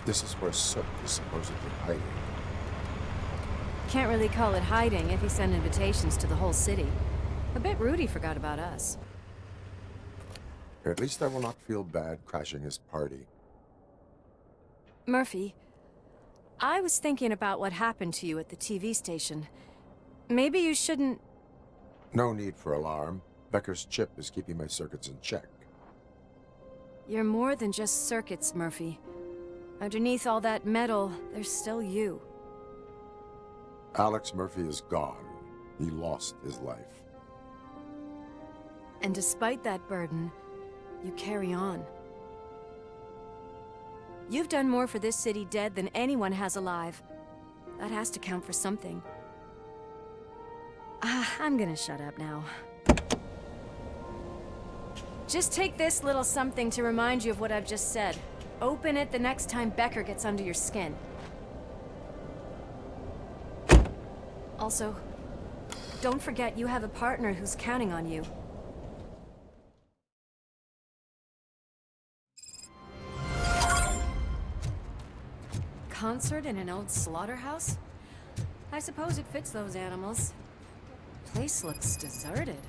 This is where Sook is supposedly hiding. Can't really call it hiding if he sent invitations to the whole city. A bit rude he forgot about us. At least I will not feel bad crashing his party. Murphy, I was thinking about what happened to you at the TV station. Maybe you shouldn't... No need for alarm. Becker's chip is keeping my circuits in check. You're more than just circuits, Murphy. Underneath all that metal, there's still you. Alex Murphy is gone. He lost his life. And despite that burden, you carry on. You've done more for this city dead than anyone has alive. That has to count for something. I'm gonna shut up now. Just take this little something to remind you of what I've just said. Open it the next time Becker gets under your skin. Also, don't forget you have a partner who's counting on you. Concert in an old slaughterhouse? I suppose it fits those animals. Place looks deserted.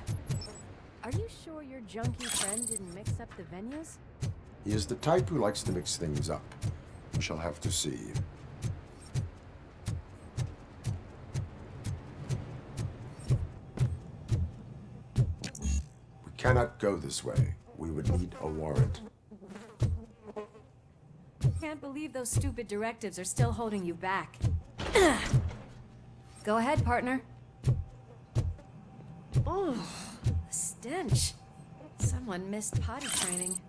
Are you sure your junkie friend didn't mix up the venues? He is the type who likes to mix things up. We shall have to see. We cannot go this way. We would need a warrant. Can't believe those stupid directives are still holding you back. Go ahead, partner. Oh, the stench. Someone missed potty training.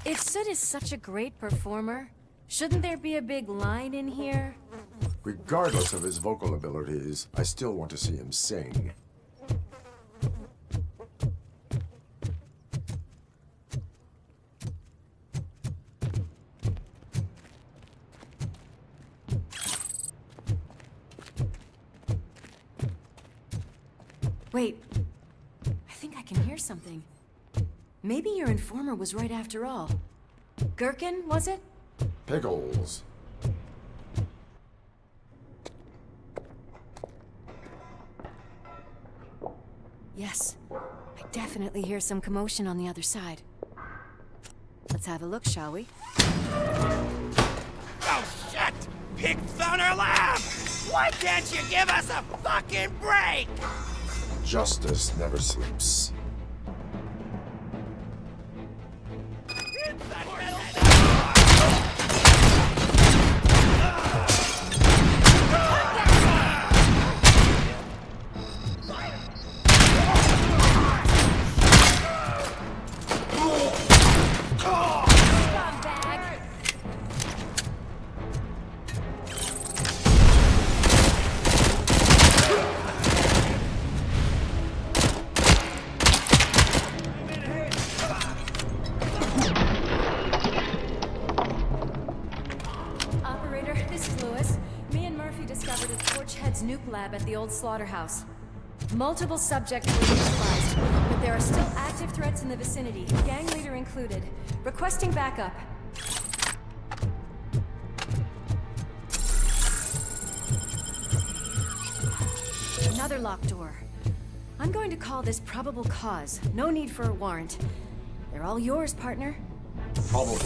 If Soot is such a great performer, shouldn't there be a big line in here? Regardless of his vocal abilities, I still want to see him sing. Wait, I think I can hear something. Maybe your informer was right after all. Gherkin, was it? Pickles. Yes, I definitely hear some commotion on the other side. Let's have a look, shall we? Oh shit! Pigs on our lab! Why can't you give us a fucking break? Justice never sleeps. Lab at the old slaughterhouse. Multiple subjects were neutralized, but there are still active threats in the vicinity, gang leader included. Requesting backup. Another locked door. I'm going to call this probable cause. No need for a warrant. They're all yours, partner. Probably.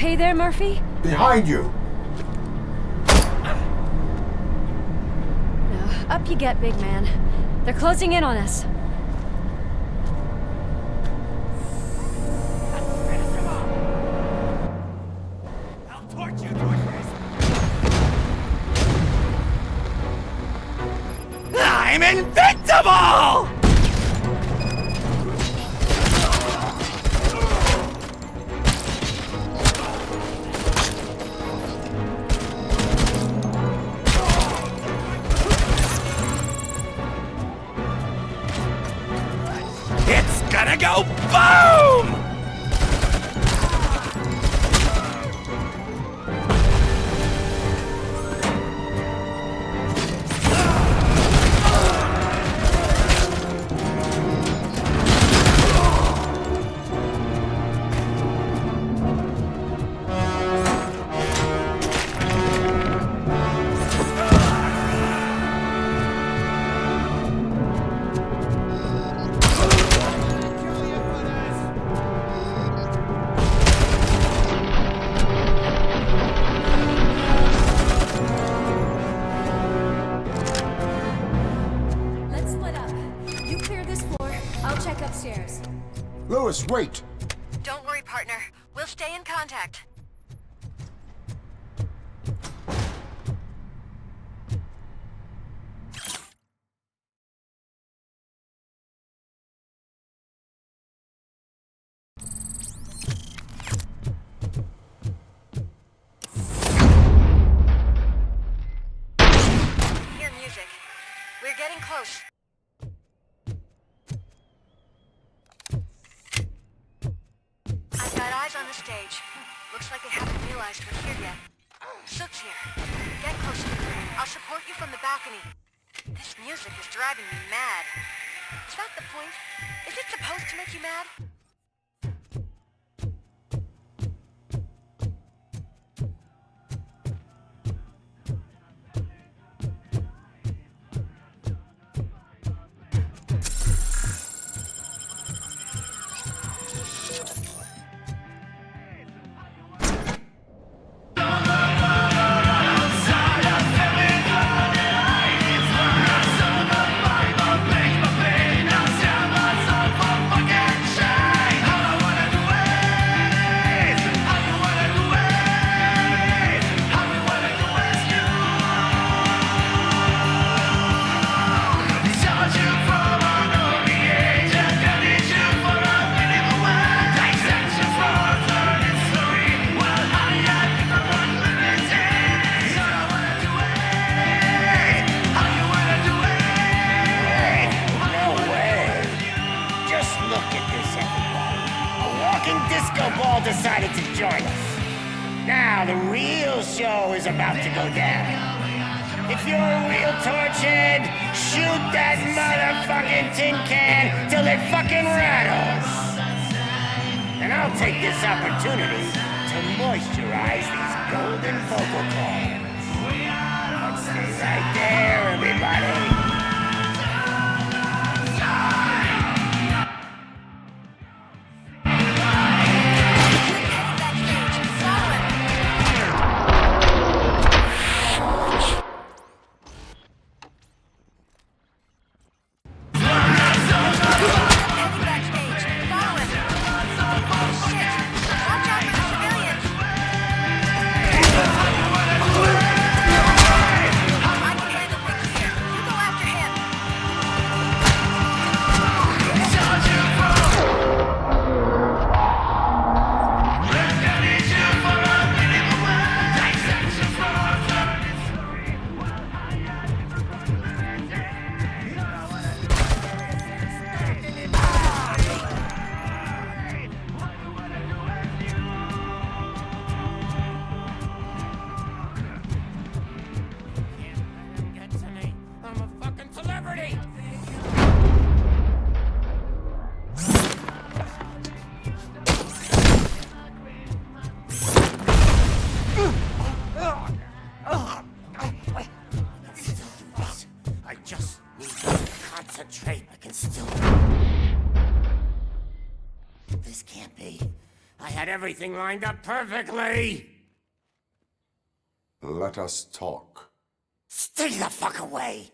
okay there, Murphy? Behind you! No, up you get, big man. They're closing in on us. Finish him off! I'll torch you, torturers! I'm invincible! It's gonna go boom! Let's split up. You clear this floor, I'll check upstairs. Lewis, wait! Don't worry, partner. We'll stay in contact. Hear music. We're getting close. I've got eyes on the stage. Looks like they haven't realized we're here yet. Sook's here. Get closer. I'll support you from the balcony. This music is driving me mad. Is that the point? Is it supposed to make you mad? Disco Ball decided to join us. Now the real show is about to go down. If you're a real torchhead, shoot that motherfucking tin can till it fucking rattles. And I'll take this opportunity to moisturize these golden vocal cords. Let's stay right there, everybody. had everything lined up perfectly. Let us talk. Stay the fuck away.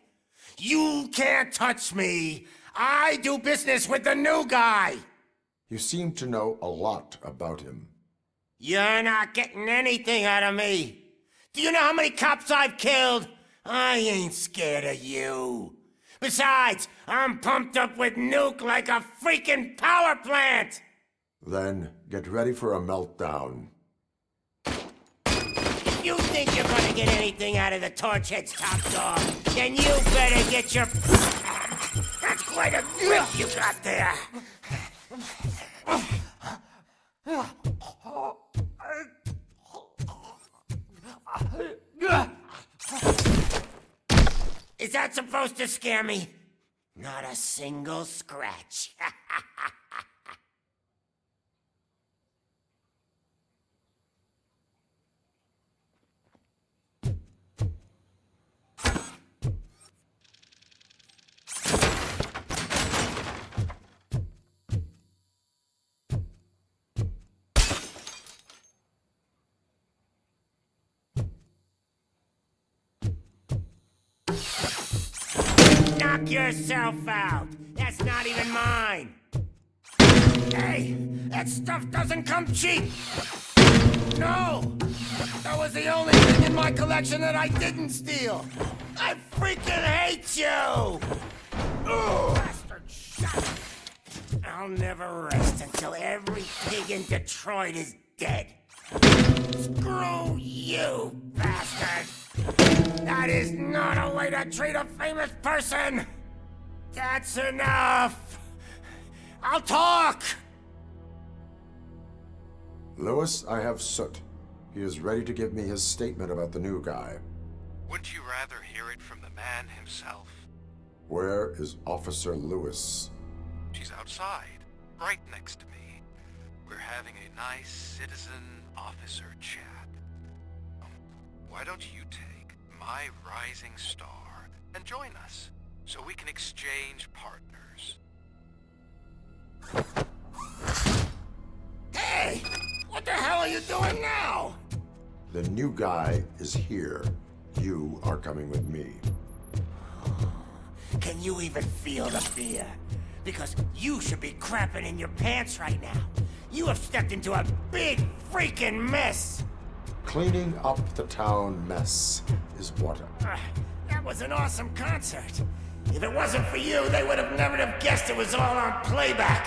You can't touch me. I do business with the new guy. You seem to know a lot about him. You're not getting anything out of me. Do you know how many cops I've killed? I ain't scared of you. Besides, I'm pumped up with nuke like a freaking power plant. Then get ready for a meltdown. If you think you're gonna get anything out of the Torchhead's top dog, then you better get your... That's quite a grip you got there. Is that supposed to scare me? Not a single scratch. Knock yourself out. That's not even mine. Hey, that stuff doesn't come cheap. No, that was the only thing in my collection that I didn't steal. I freaking hate you. Ugh. Bastard shot. I'll never rest until every pig in Detroit is dead. Screw you, bastard. That is not a way to treat a famous person! That's enough! I'll talk! Lewis, I have Soot. He is ready to give me his statement about the new guy. Wouldn't you rather hear it from the man himself? Where is Officer Lewis? She's outside, right next to me. We're having a nice citizen-officer chat. Why don't you take my rising star and join us, so we can exchange partners? Hey! What the hell are you doing now? The new guy is here. You are coming with me. Can you even feel the fear? Because you should be crapping in your pants right now. You have stepped into a big freaking mess. Cleaning up the town mess is what... That was an awesome concert. If it wasn't for you, they would have never have guessed it was all on playback.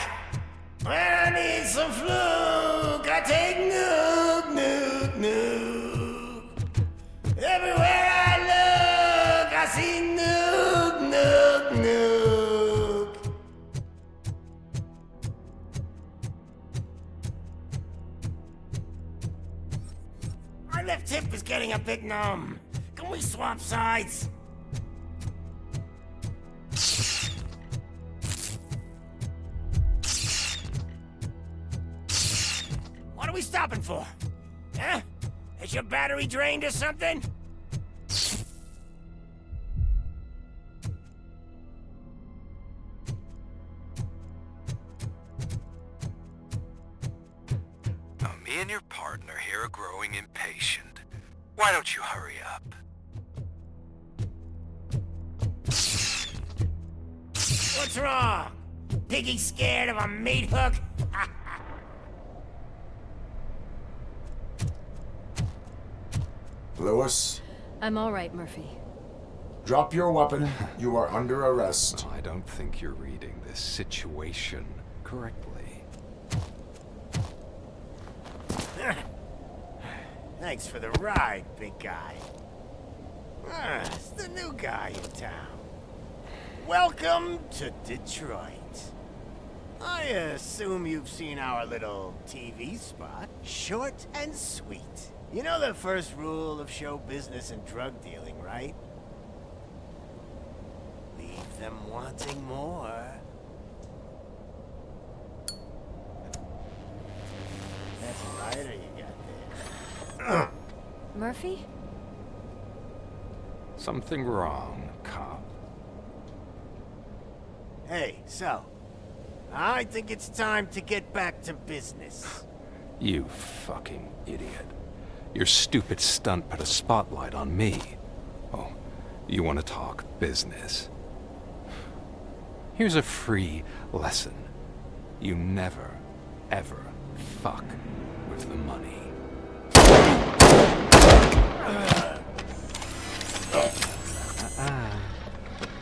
I need some fluke. I take nuke, nuke, nuke. Everywhere I look, I see nuke, nuke, nuke. My left hip is getting a bit numb. Can we swap sides? What are we stopping for? Huh? Is your battery drained or something? Now, me and your partner here are growing impatient. Why don't you hurry up? What's wrong? Piggy scared of a meat hook? Lewis, I'm all right, Murphy. drop your weapon. You are under arrest. I don't think you're reading this situation correctly. Thanks for the ride, big guy. It's the new guy in town. Welcome to Detroit. I assume you've seen our little TV spot. Short and sweet. You know the first rule of show business and drug dealing, right? Leave them wanting more. That's a lighter you got there. Murphy? Something wrong, cop. Hey, so, I think it's time to get back to business. You fucking idiot. Your stupid stunt put a spotlight on me. Oh, you want to talk business? Here's a free lesson. You never, ever fuck with the money.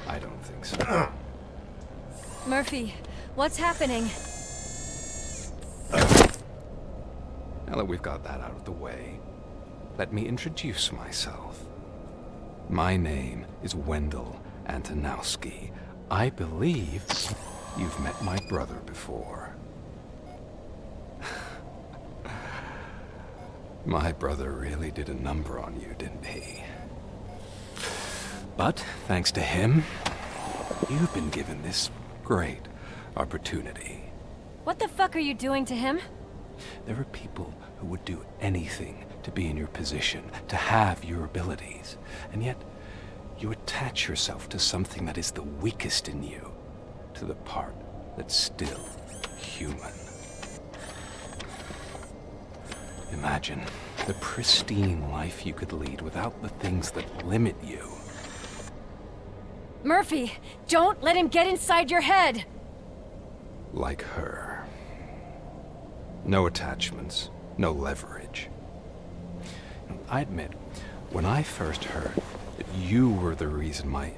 I don't think so. Murphy, what's happening? Now that we've got that out of the way, let me introduce myself. My name is Wendell Antonowski. I believe you've met my brother before. My brother really did a number on you, didn't he? But thanks to him, you've been given this great opportunity. What the fuck are you doing to him? There are people who would do anything to be in your position, to have your abilities, and yet you attach yourself to something that is the weakest in you, to the part that's still human. Imagine the pristine life you could lead without the things that limit you. Murphy, don't let him get inside your head! Like her. No attachments, no leverage. I admit, when I first heard that you were the reason my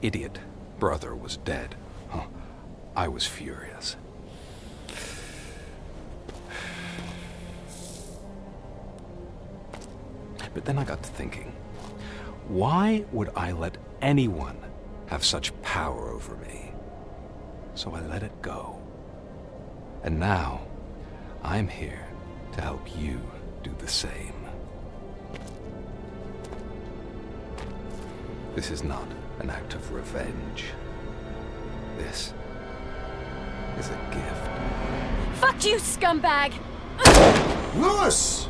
idiot brother was dead, I was furious. But then I got to thinking, why would I let anyone have such power over me? So I let it go. And now, I'm here to help you do the same. This is not an act of revenge. This is a gift. Fuck you, scumbag! Lewis!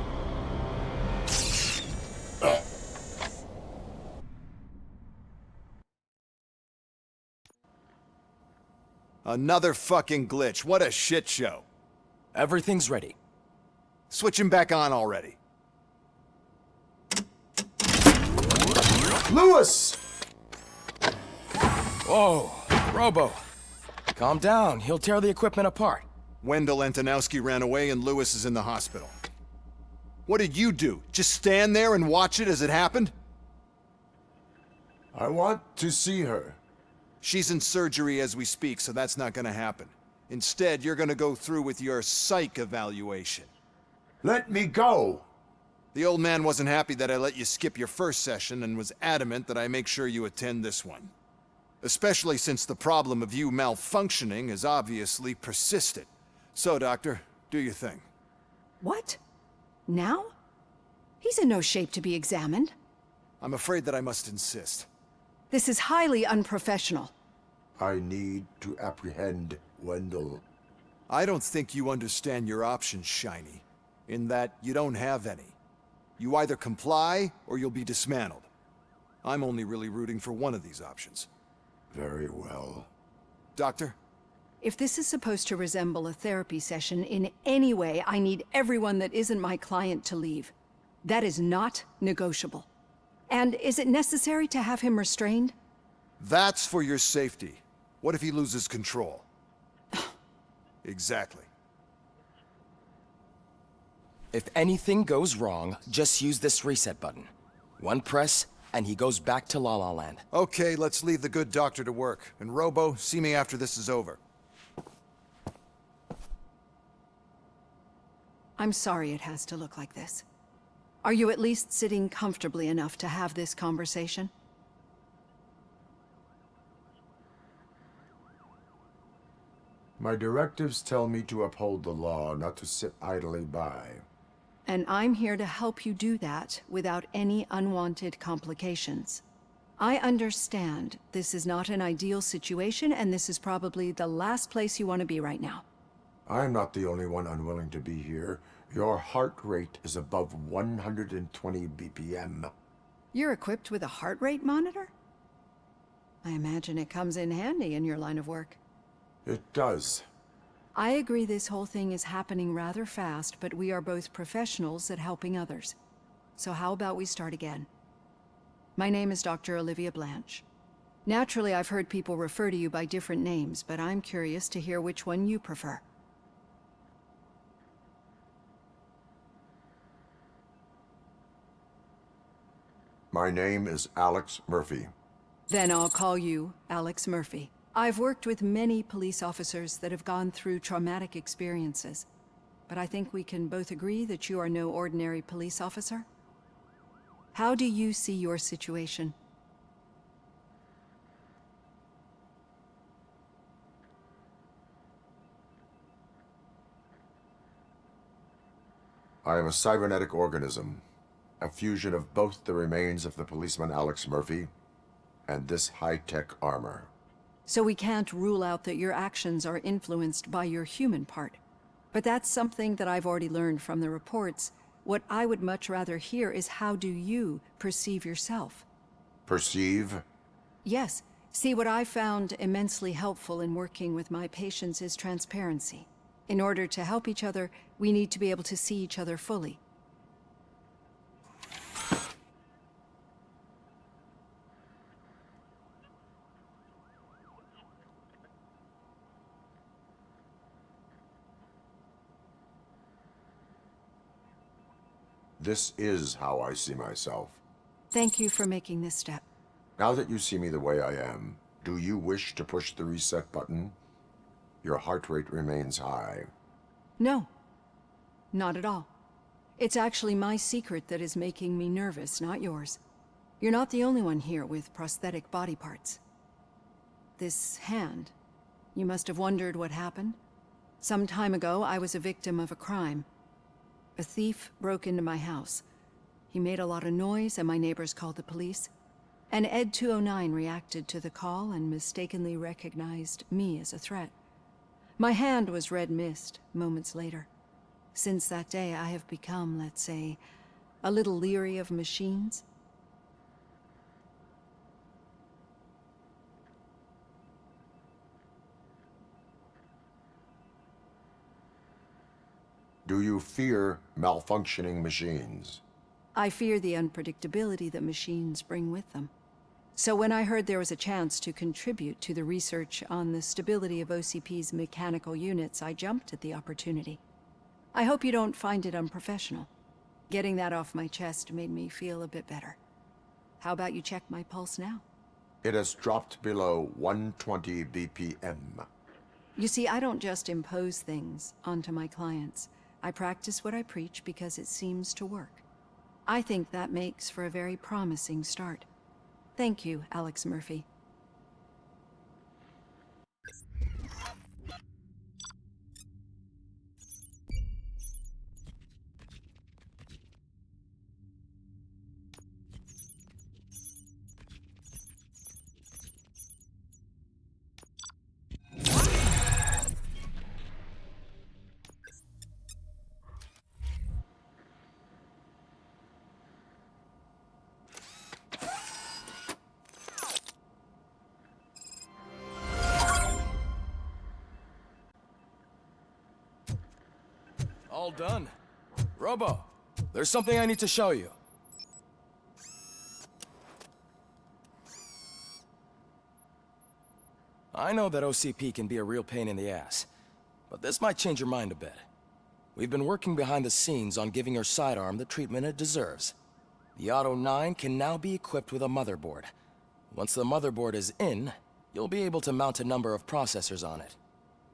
Another fucking glitch. What a shit show. Everything's ready. Switch him back on already. Lewis! Whoa, Robo. Calm down. He'll tear the equipment apart. Wendell Antonowski ran away and Lewis is in the hospital. What did you do? Just stand there and watch it as it happened? I want to see her. She's in surgery as we speak, so that's not gonna happen. Instead, you're gonna go through with your psych evaluation. Let me go! The old man wasn't happy that I let you skip your first session and was adamant that I make sure you attend this one. Especially since the problem of you malfunctioning has obviously persisted. So, Doctor, do your thing. What? Now? He's in no shape to be examined. I'm afraid that I must insist. This is highly unprofessional. I need to apprehend Wendell. I don't think you understand your options, Shiny. In that you don't have any. You either comply, or you'll be dismantled. I'm only really rooting for one of these options. Very well. Doctor? If this is supposed to resemble a therapy session in any way, I need everyone that isn't my client to leave. That is not negotiable. And is it necessary to have him restrained? That's for your safety. What if he loses control? Exactly. If anything goes wrong, just use this reset button. One press, and he goes back to La La Land. Okay, let's leave the good doctor to work. And Robo, see me after this is over. I'm sorry it has to look like this. Are you at least sitting comfortably enough to have this conversation? My directives tell me to uphold the law, not to sit idly by. And I'm here to help you do that without any unwanted complications. I understand this is not an ideal situation, and this is probably the last place you want to be right now. I'm not the only one unwilling to be here. Your heart rate is above 120 BPM. You're equipped with a heart rate monitor? I imagine it comes in handy in your line of work. It does. I agree this whole thing is happening rather fast, but we are both professionals at helping others. So how about we start again? My name is Dr. Olivia Blanche. Naturally, I've heard people refer to you by different names, but I'm curious to hear which one you prefer. My name is Alex Murphy. Then I'll call you Alex Murphy. I've worked with many police officers that have gone through traumatic experiences, but I think we can both agree that you are no ordinary police officer. How do you see your situation? I am a cybernetic organism, a fusion of both the remains of the policeman Alex Murphy and this high-tech armor. So we can't rule out that your actions are influenced by your human part. But that's something that I've already learned from the reports. What I would much rather hear is how do you perceive yourself? Perceive? Yes. See, what I found immensely helpful in working with my patients is transparency. In order to help each other, we need to be able to see each other fully. This is how I see myself. Thank you for making this step. Now that you see me the way I am, do you wish to push the reset button? Your heart rate remains high. No, not at all. It's actually my secret that is making me nervous, not yours. You're not the only one here with prosthetic body parts. This hand, you must have wondered what happened. Some time ago, I was a victim of a crime. A thief broke into my house. He made a lot of noise and my neighbors called the police. And Ed 209 reacted to the call and mistakenly recognized me as a threat. My hand was red mist moments later. Since that day, I have become, let's say, a little leery of machines. Do you fear malfunctioning machines? I fear the unpredictability that machines bring with them. So when I heard there was a chance to contribute to the research on the stability of OCP's mechanical units, I jumped at the opportunity. I hope you don't find it unprofessional. Getting that off my chest made me feel a bit better. How about you check my pulse now? It has dropped below 120 BPM. You see, I don't just impose things onto my clients. I practice what I preach because it seems to work. I think that makes for a very promising start. Thank you, Alex Murphy. All done. Robo, there's something I need to show you. I know that OCP can be a real pain in the ass, but this might change your mind a bit. We've been working behind the scenes on giving your sidearm the treatment it deserves. The Auto 9 can now be equipped with a motherboard. Once the motherboard is in, you'll be able to mount a number of processors on it.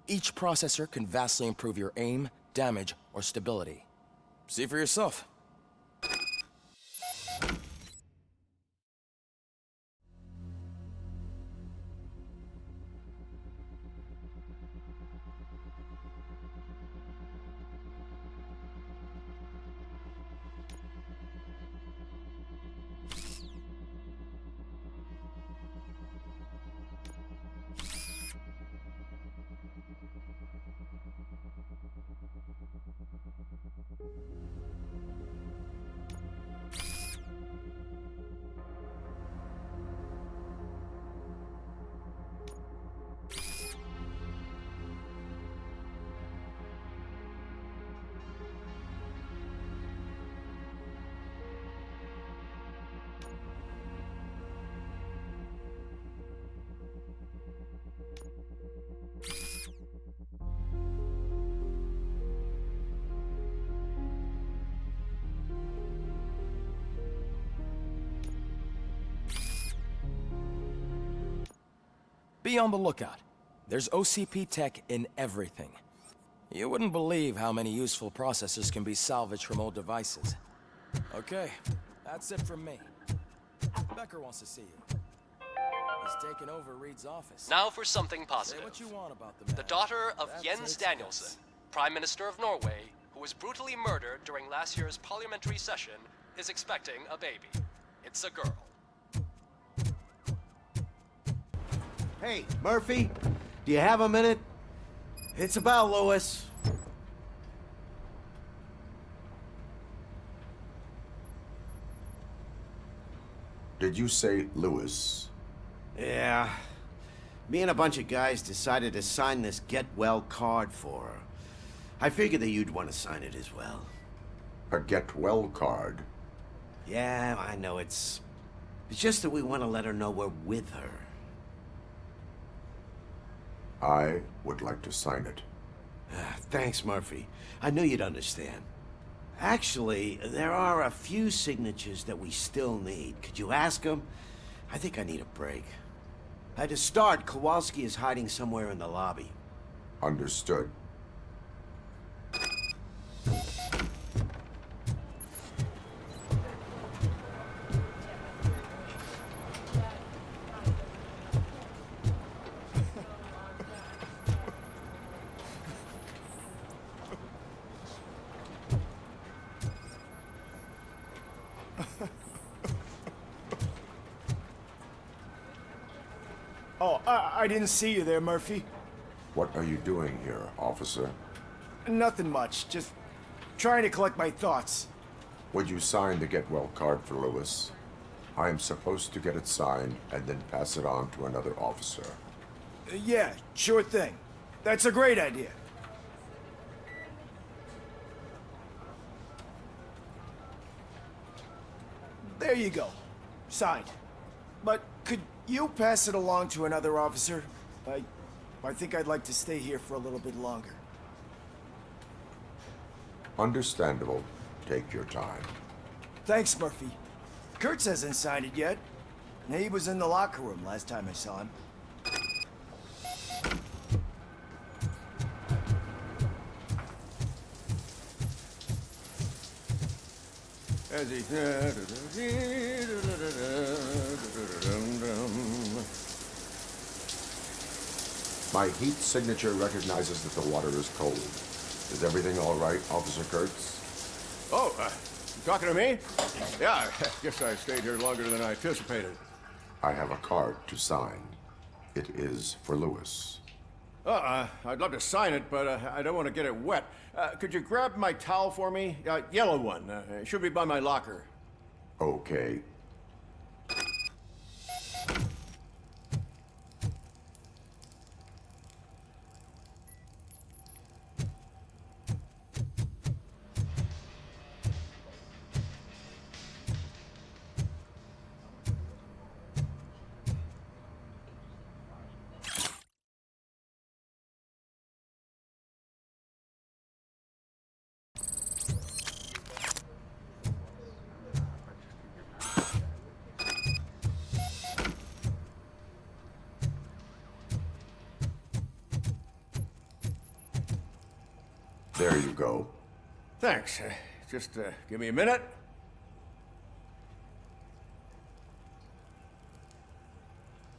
Each processor can vastly improve your aim, damage, or stability. See for yourself. Be on the lookout. There's OCP tech in everything. You wouldn't believe how many useful processors can be salvaged from old devices. Okay, that's it from me. Becker wants to see you. He's taken over Reed's office. Now for something Say positive. what you want about the man. The daughter of That Jens takes Danielson, guts. Prime Minister of Norway, who was brutally murdered during last year's parliamentary session, is expecting a baby. It's a girl. Hey, Murphy, do you have a minute? It's about Lewis. Did you say Lewis? Yeah. Me and a bunch of guys decided to sign this get well card for her. I figured that you'd want to sign it as well. A get well card? Yeah, I know it's just that we want to let her know we're with her. I would like to sign it. Thanks, Murphy. I knew you'd understand. Actually, there are a few signatures that we still need. Could you ask them? I think I need a break. To start, Kowalski is hiding somewhere in the lobby. Understood. Oh, I didn't see you there, Murphy. What are you doing here, officer? Nothing much, just trying to collect my thoughts. Would you sign the get well card for Lewis? I am supposed to get it signed and then pass it on to another officer. Yeah, sure thing. That's a great idea. There you go. Signed. But could you pass it along to another officer? I think I'd like to stay here for a little bit longer. Understandable. Take your time. Thanks, Murphy. Kurtz hasn't signed it yet. He was in the locker room last time I saw him. My heat signature recognizes that the water is cold. Is everything all right, Officer Kurtz? Oh, you talking to me? Yeah, I guess I stayed here longer than I anticipated. I have a card to sign. It is for Lewis. I'd love to sign it, but I don't want to get it wet. Could you grab my towel for me? Yellow one. It should be by my locker. Okay. There you go. Thanks. Just give me a minute.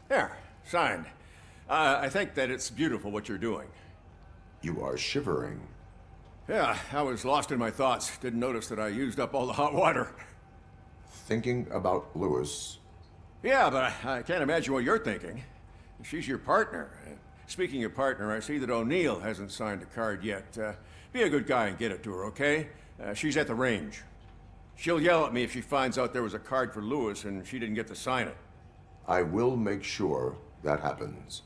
There, signed. I think that it's beautiful what you're doing. You are shivering. Yeah, I was lost in my thoughts. Didn't notice that I used up all the hot water. Thinking about Lewis. Yeah, but I can't imagine what you're thinking. She's your partner. Speaking of partner, I see that O'Neill hasn't signed a card yet. Be a good guy and get it to her, okay? She's at the range. She'll yell at me if she finds out there was a card for Lewis and she didn't get to sign it. I will make sure that happens.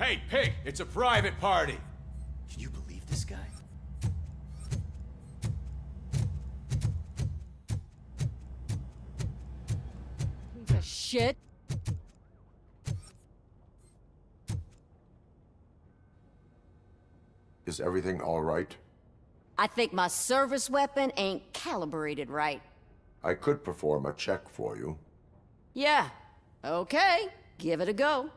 Hey, pig! It's a private party! Can you believe this guy? Piece of shit. Is everything all right? I think my service weapon ain't calibrated right. I could perform a check for you. Yeah. Okay. Give it a go.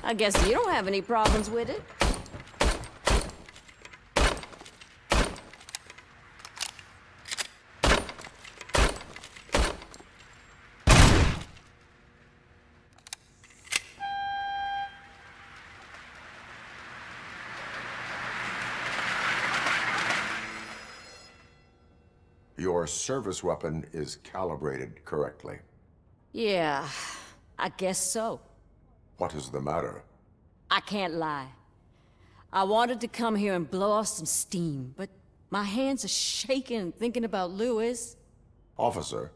I guess you don't have any problems with it. Your service weapon is calibrated correctly. Yeah, I guess so. What is the matter? I can't lie. I wanted to come here and blow off some steam, but my hands are shaking thinking about Lewis. Officer,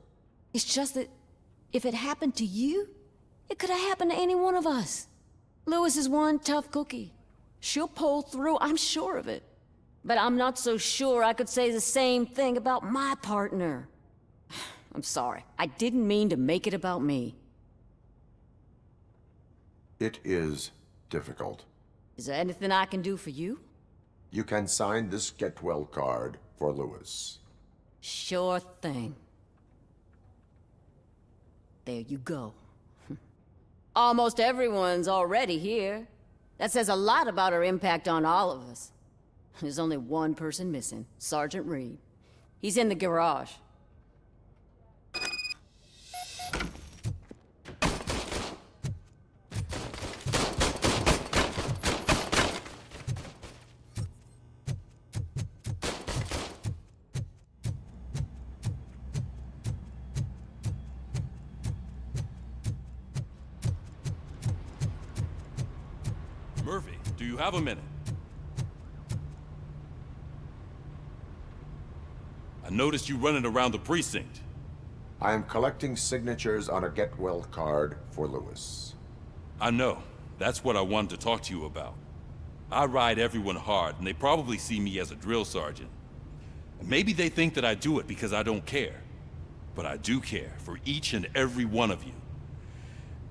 It's just that if it happened to you, it could have happened to any one of us. Lewis is one tough cookie. She'll pull through, I'm sure of it. But I'm not so sure I could say the same thing about my partner. I'm sorry. I didn't mean to make it about me. it is difficult. Is there anything I can do for you? You can sign this Get Well card for Lewis. Sure thing. There you go. Almost everyone's already here. That says a lot about her impact on all of us. There's only one person missing, Sergeant Reed. He's in the garage. Murphy, do you have a minute? I noticed you running around the precinct. I am collecting signatures on a Get Well card for Lewis. I know. That's what I wanted to talk to you about. I ride everyone hard, and they probably see me as a drill sergeant. And maybe they think that I do it because I don't care. But I do care for each and every one of you.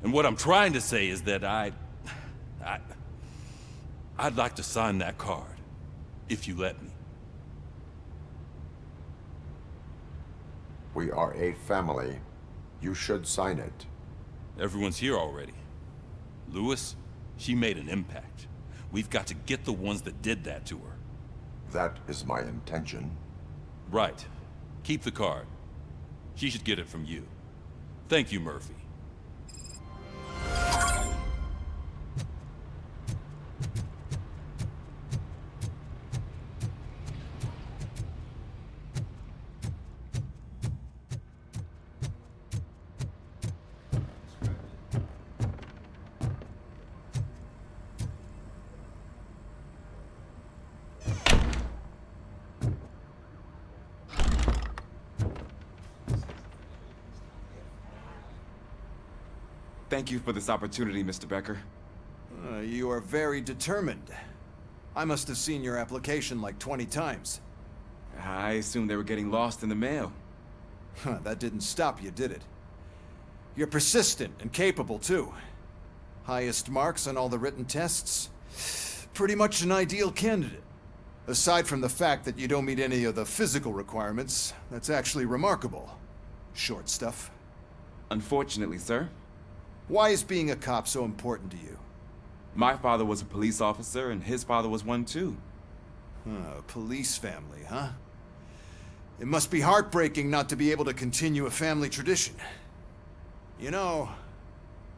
And what I'm trying to say is that I'd like to sign that card, if you let me. We are a family. You should sign it. Everyone's here already. Lewis, she made an impact. We've got to get the ones that did that to her. That is my intention. Right. Keep the card. She should get it from you. Thank you, Murphy. Thank you for this opportunity, Mr. Becker. You are very determined. I must have seen your application like 20 times. I assumed they were getting lost in the mail. That didn't stop you, did it? You're persistent and capable, too. Highest marks on all the written tests. Pretty much an ideal candidate. Aside from the fact that you don't meet any of the physical requirements, that's actually remarkable. Short stuff. Unfortunately, sir. Why is being a cop so important to you? My father was a police officer, and his father was one too. A police family, huh? It must be heartbreaking not to be able to continue a family tradition. You know,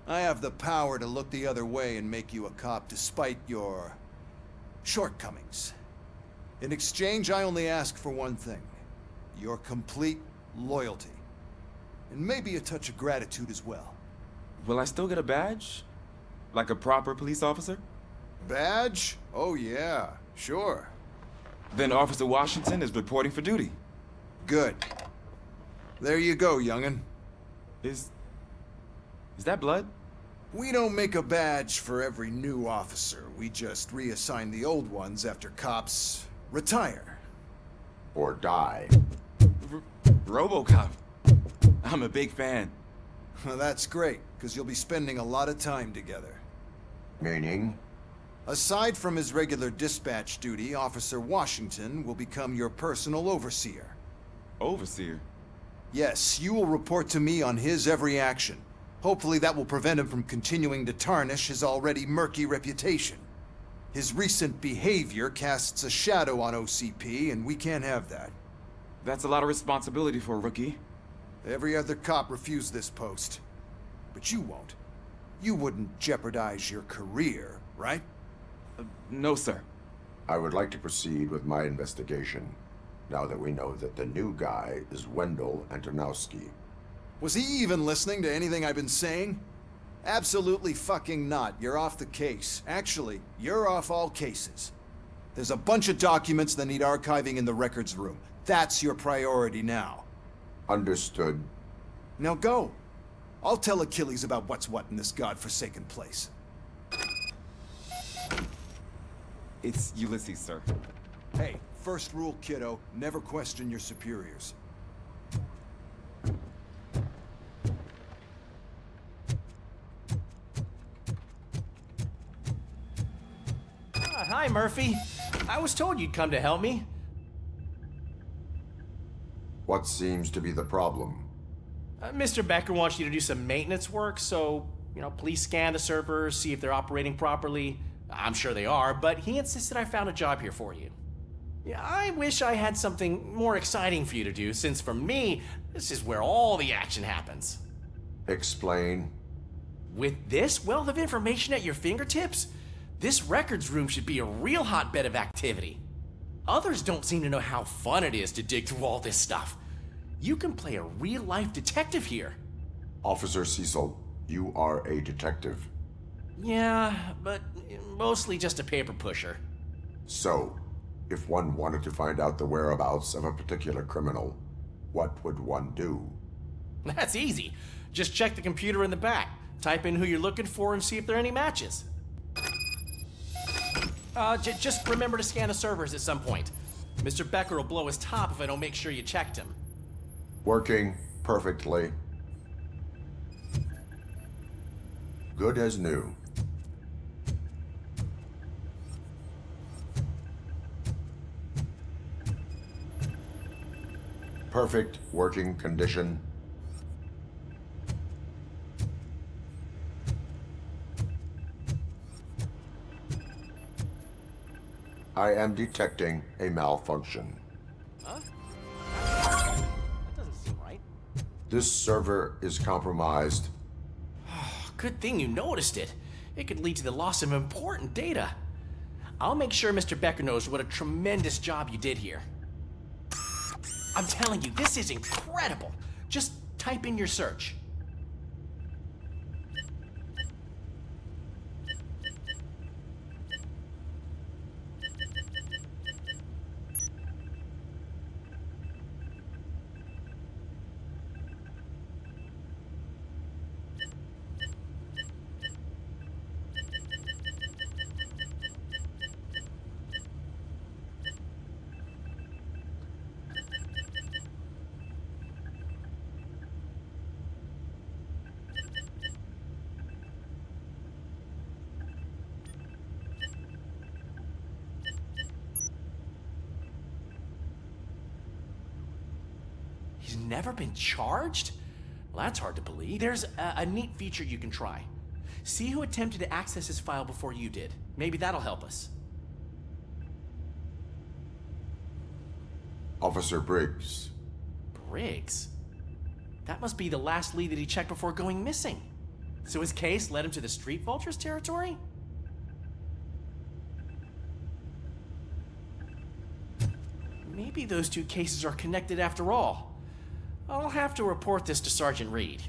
I have the power to look the other way and make you a cop despite your shortcomings. In exchange, I only ask for one thing. Your complete loyalty. And maybe a touch of gratitude as well. will I still get a badge? Like a proper police officer? Badge? Oh yeah, sure. Then Officer Washington is reporting for duty. Good. There you go, young'un. Is that blood? We don't make a badge for every new officer. We just reassign the old ones after cops retire. Or die. Robocop. I'm a big fan. Well, that's great, because you'll be spending a lot of time together. Meaning? Aside from his regular dispatch duty, Officer Washington will become your personal overseer. Overseer? Yes, you will report to me on his every action. Hopefully that will prevent him from continuing to tarnish his already murky reputation. His recent behavior casts a shadow on OCP, and we can't have that. That's a lot of responsibility for a rookie. Every other cop refused this post. But you won't. You wouldn't jeopardize your career, right? No, sir. I would like to proceed with my investigation, now that we know that the new guy is Wendell Antonowski. Was he even listening to anything I've been saying? Absolutely fucking not. You're off the case. Actually, you're off all cases. There's a bunch of documents that need archiving in the records room. That's your priority now. Understood. Now go. I'll tell Achilles about what's what in this godforsaken place. It's Ulysses, sir. Hey, first rule, kiddo, never question your superiors. Hi, Murphy. I was told you'd come to help me. What seems to be the problem? Mr. Becker wants you to do some maintenance work, so, please scan the servers, see if they're operating properly. I'm sure they are, but he insisted I found a job here for you. Yeah, I wish I had something more exciting for you to do, since for me, this is where all the action happens. Explain. With this wealth of information at your fingertips, this records room should be a real hotbed of activity. Others don't seem to know how fun it is to dig through all this stuff. You can play a real-life detective here. Officer Cecil, you are a detective. Yeah, but mostly just a paper pusher. So, if one wanted to find out the whereabouts of a particular criminal, what would one do? That's easy. Just check the computer in the back, type in who you're looking for, and see if there are any matches. Just remember to scan the servers at some point. Mr. Becker will blow his top if I don't make sure you checked him. Working perfectly. Good as new. Perfect working condition. I am detecting a malfunction. Huh? That doesn't seem right. This server is compromised. Good thing you noticed it. It could lead to the loss of important data. I'll make sure Mr. Becker knows what a tremendous job you did here. I'm telling you, this is incredible. Just type in your search. He's never been charged? Well, that's hard to believe. There's a neat feature you can try. See who attempted to access his file before you did. Maybe that'll help us. Officer Briggs. Briggs? That must be the last lead that he checked before going missing. So his case led him to the Street Vultures territory? Maybe those two cases are connected after all. I'll have to report this to Sergeant Reed.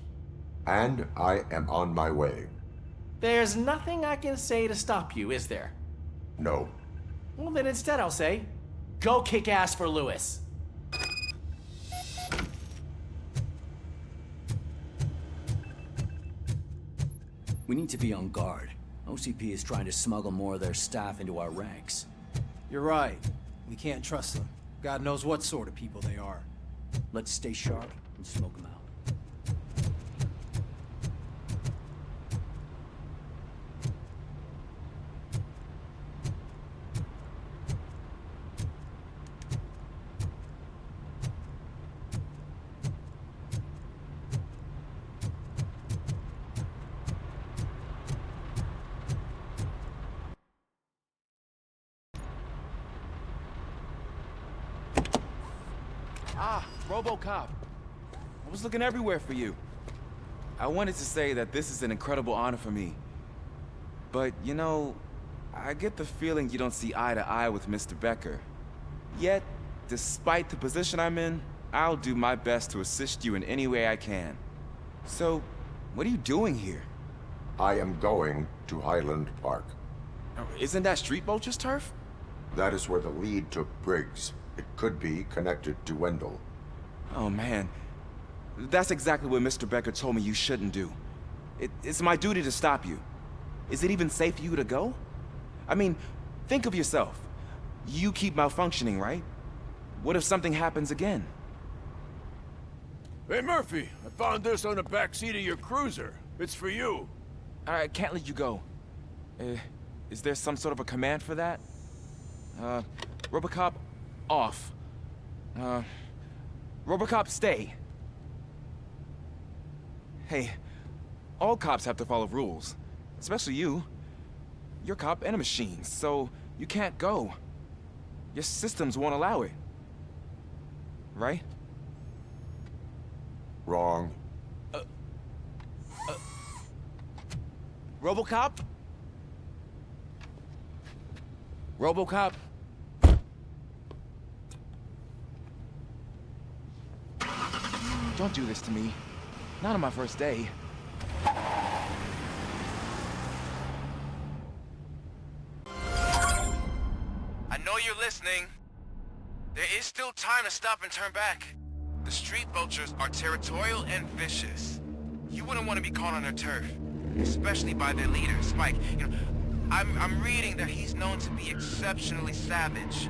And I am on my way. There's nothing I can say to stop you, is there? No. Well, then instead I'll say, go kick ass for Lewis. We need to be on guard. OCP is trying to smuggle more of their staff into our ranks. You're right. We can't trust them. God knows what sort of people they are. Let's stay sharp and smoke them out. Ah, Robocop. I was looking everywhere for you. I wanted to say that this is an incredible honor for me. But, you know, I get the feeling you don't see eye to eye with Mr. Becker. Yet, despite the position I'm in, I'll do my best to assist you in any way I can. So, what are you doing here? I am going to Highland Park. Isn't that Street Vulture's turf? That is where the lead took Briggs. It could be connected to Wendell. Oh, man. That's exactly what Mr. Becker told me you shouldn't do. It's my duty to stop you. Is it even safe for you to go? I mean, think of yourself. You keep malfunctioning, right? What if something happens again? Hey, Murphy, I found this on the back seat of your cruiser. It's for you. I can't let you go. Is there some sort of a command for that? Robocop, off. Robocop, stay. Hey, all cops have to follow rules. Especially you. You're a cop and a machine, so you can't go. Your systems won't allow it. Right? Wrong. Robocop? Robocop? Don't do this to me. Not on my first day. I know you're listening. There is still time to stop and turn back. The street vultures are territorial and vicious. You wouldn't want to be caught on their turf, especially by their leader, Spike. You know, I'm reading that he's known to be exceptionally savage.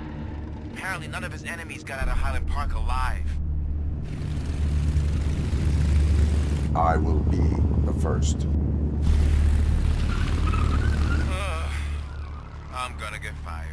Apparently none of his enemies got out of Highland Park alive. I will be the first. I'm gonna get fired.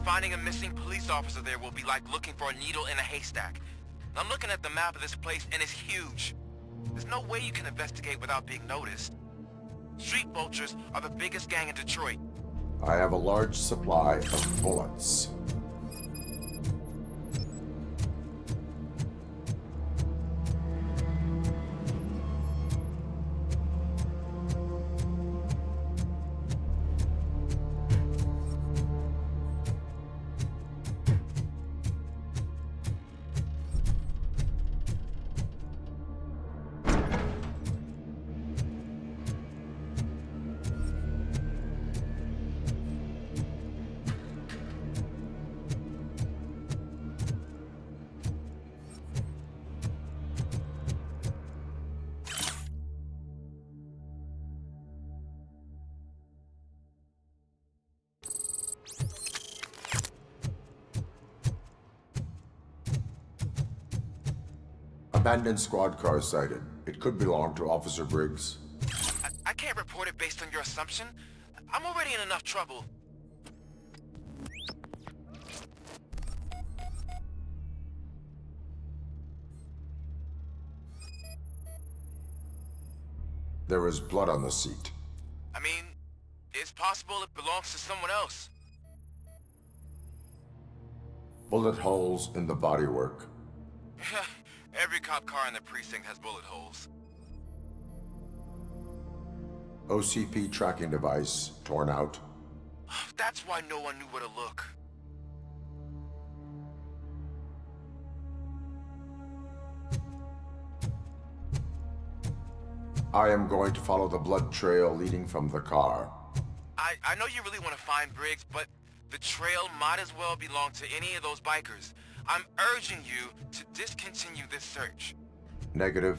Finding a missing police officer there will be like looking for a needle in a haystack. I'm looking at the map of this place and it's huge. There's no way you can investigate without being noticed. Street vultures are the biggest gang in Detroit. I have a large supply of bullets. Abandoned squad car sighted. It could belong to Officer Briggs. I can't report it based on your assumption. I'm already in enough trouble. There is blood on the seat. I mean, it's possible it belongs to someone else. Bullet holes in the bodywork. Every cop car in the precinct has bullet holes. OCP tracking device torn out. That's why no one knew where to look. I am going to follow the blood trail leading from the car. I know you really want to find Briggs, but the trail might as well belong to any of those bikers. I'm urging you to discontinue this search. Negative.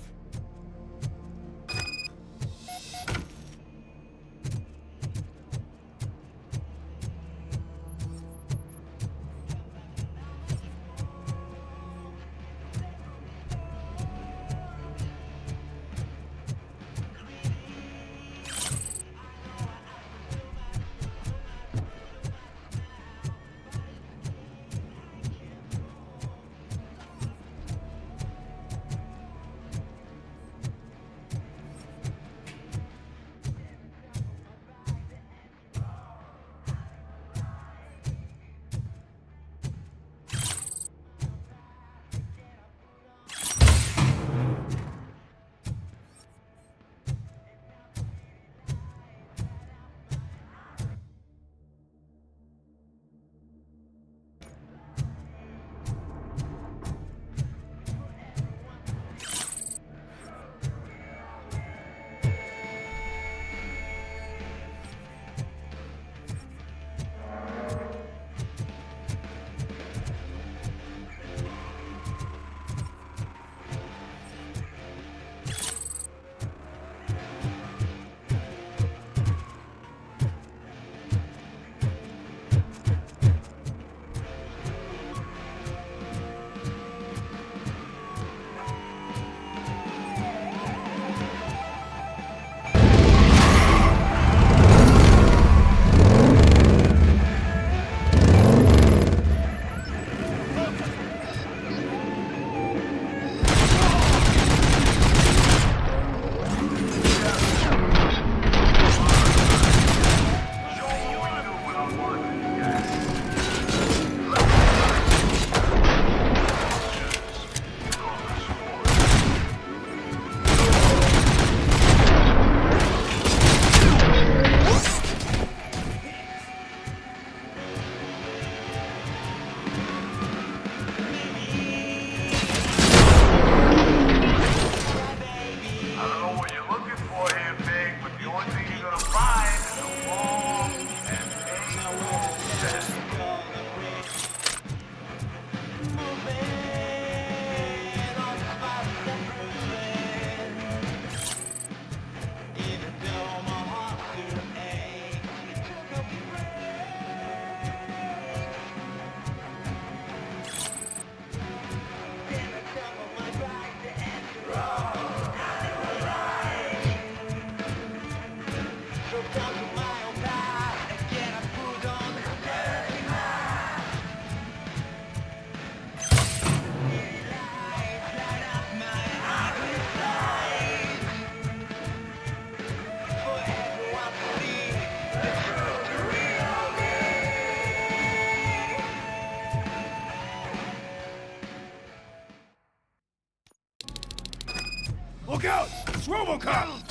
Look out! It's Robocop!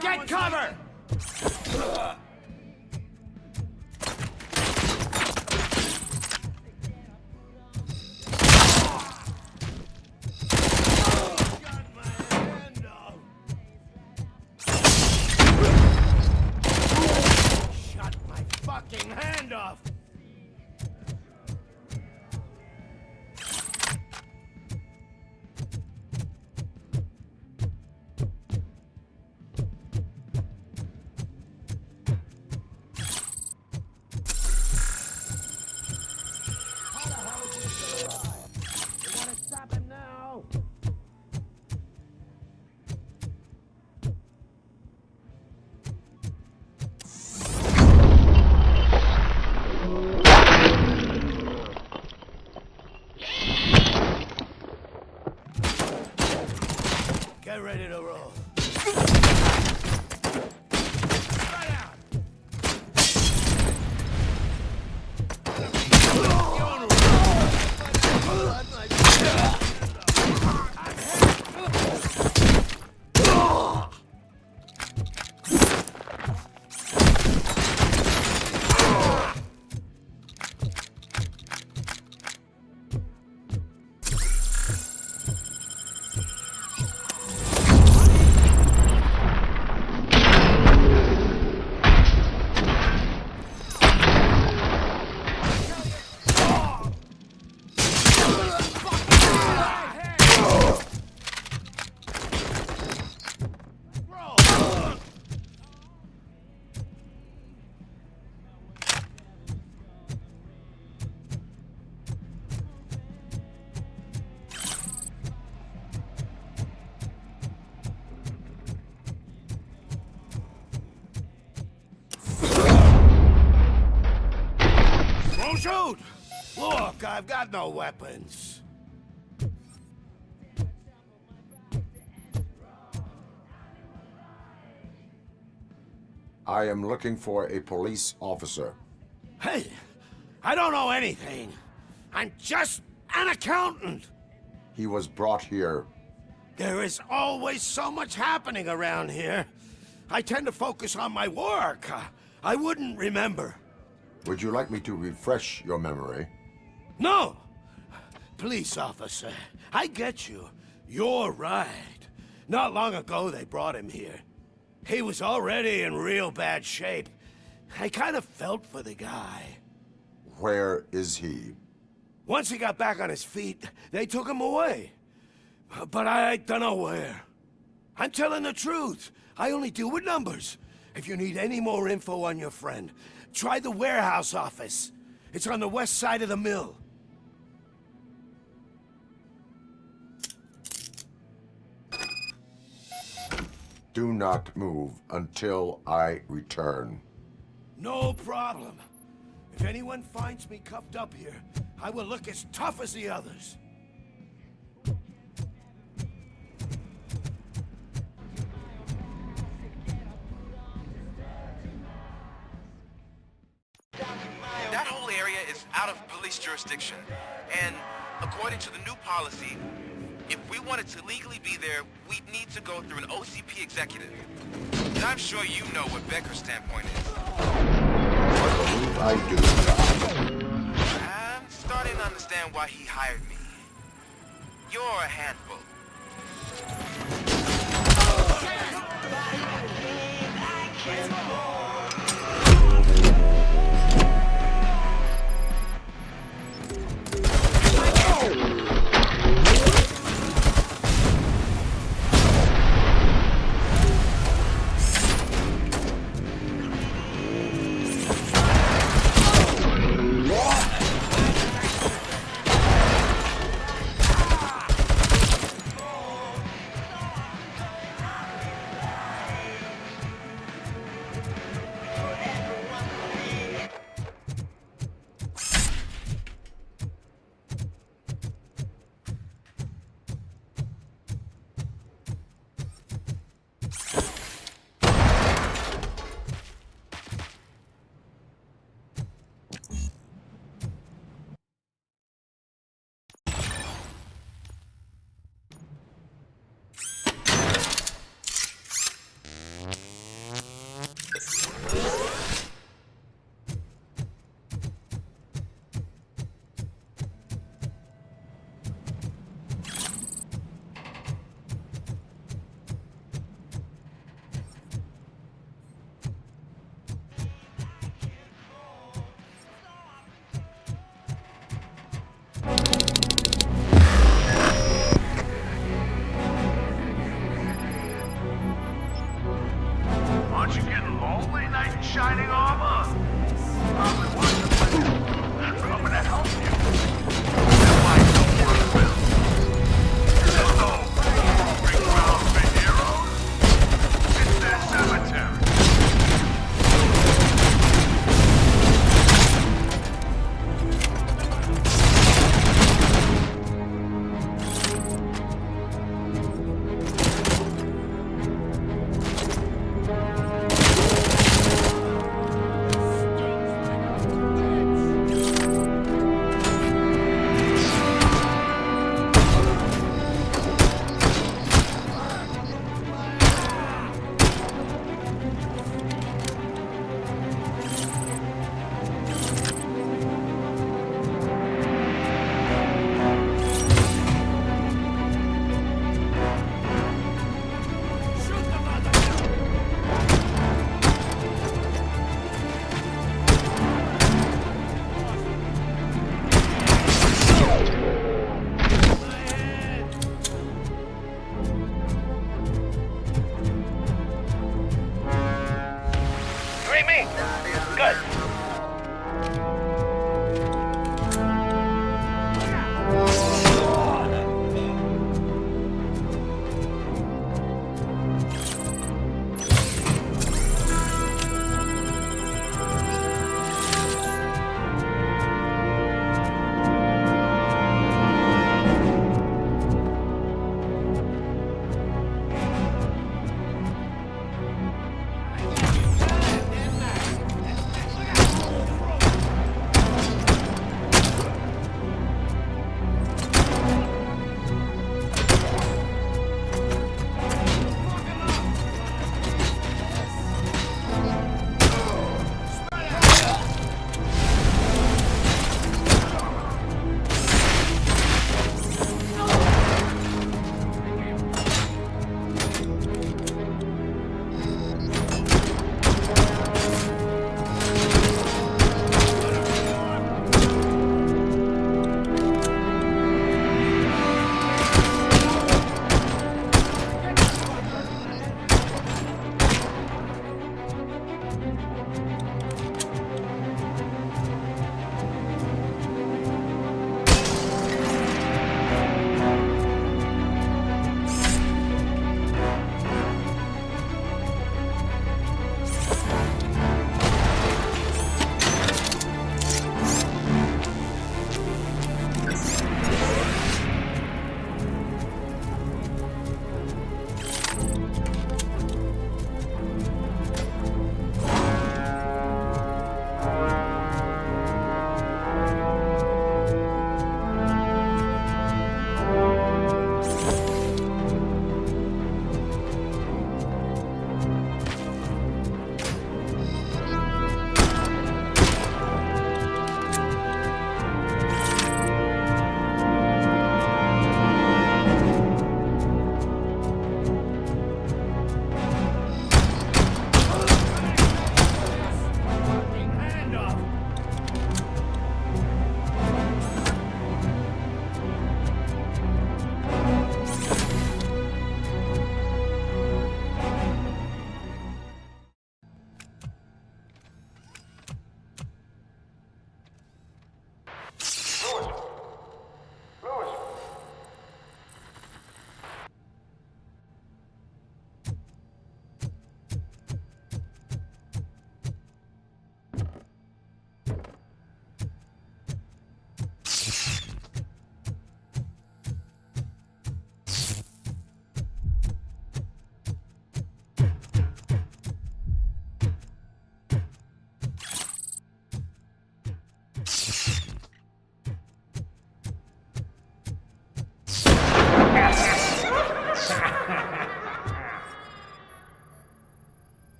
Get cover! Shut my fucking hand off! We're ready to roll. Don't shoot! Look, I've got no weapons. I am looking for a police officer. Hey, I don't know anything. I'm just an accountant. He was brought here. There is always so much happening around here. I tend to focus on my work. I wouldn't remember. Would you like me to refresh your memory? No! Police officer, I get you. You're right. Not long ago they brought him here. He was already in real bad shape. I kind of felt for the guy. Where is he? Once he got back on his feet, they took him away. But I don't know where. I'm telling the truth. I only deal with numbers. If you need any more info on your friend, try the warehouse office. It's on the west side of the mill. Do not move until I return. No problem. If anyone finds me cuffed up here, I will look as tough as the others. That whole area is out of police jurisdiction, and according to the new policy, if we wanted to legally be there, we'd need to go through an OCP executive. And I'm sure you know what Becker's standpoint is. I do. I'm starting to understand why he hired me. You're a handful.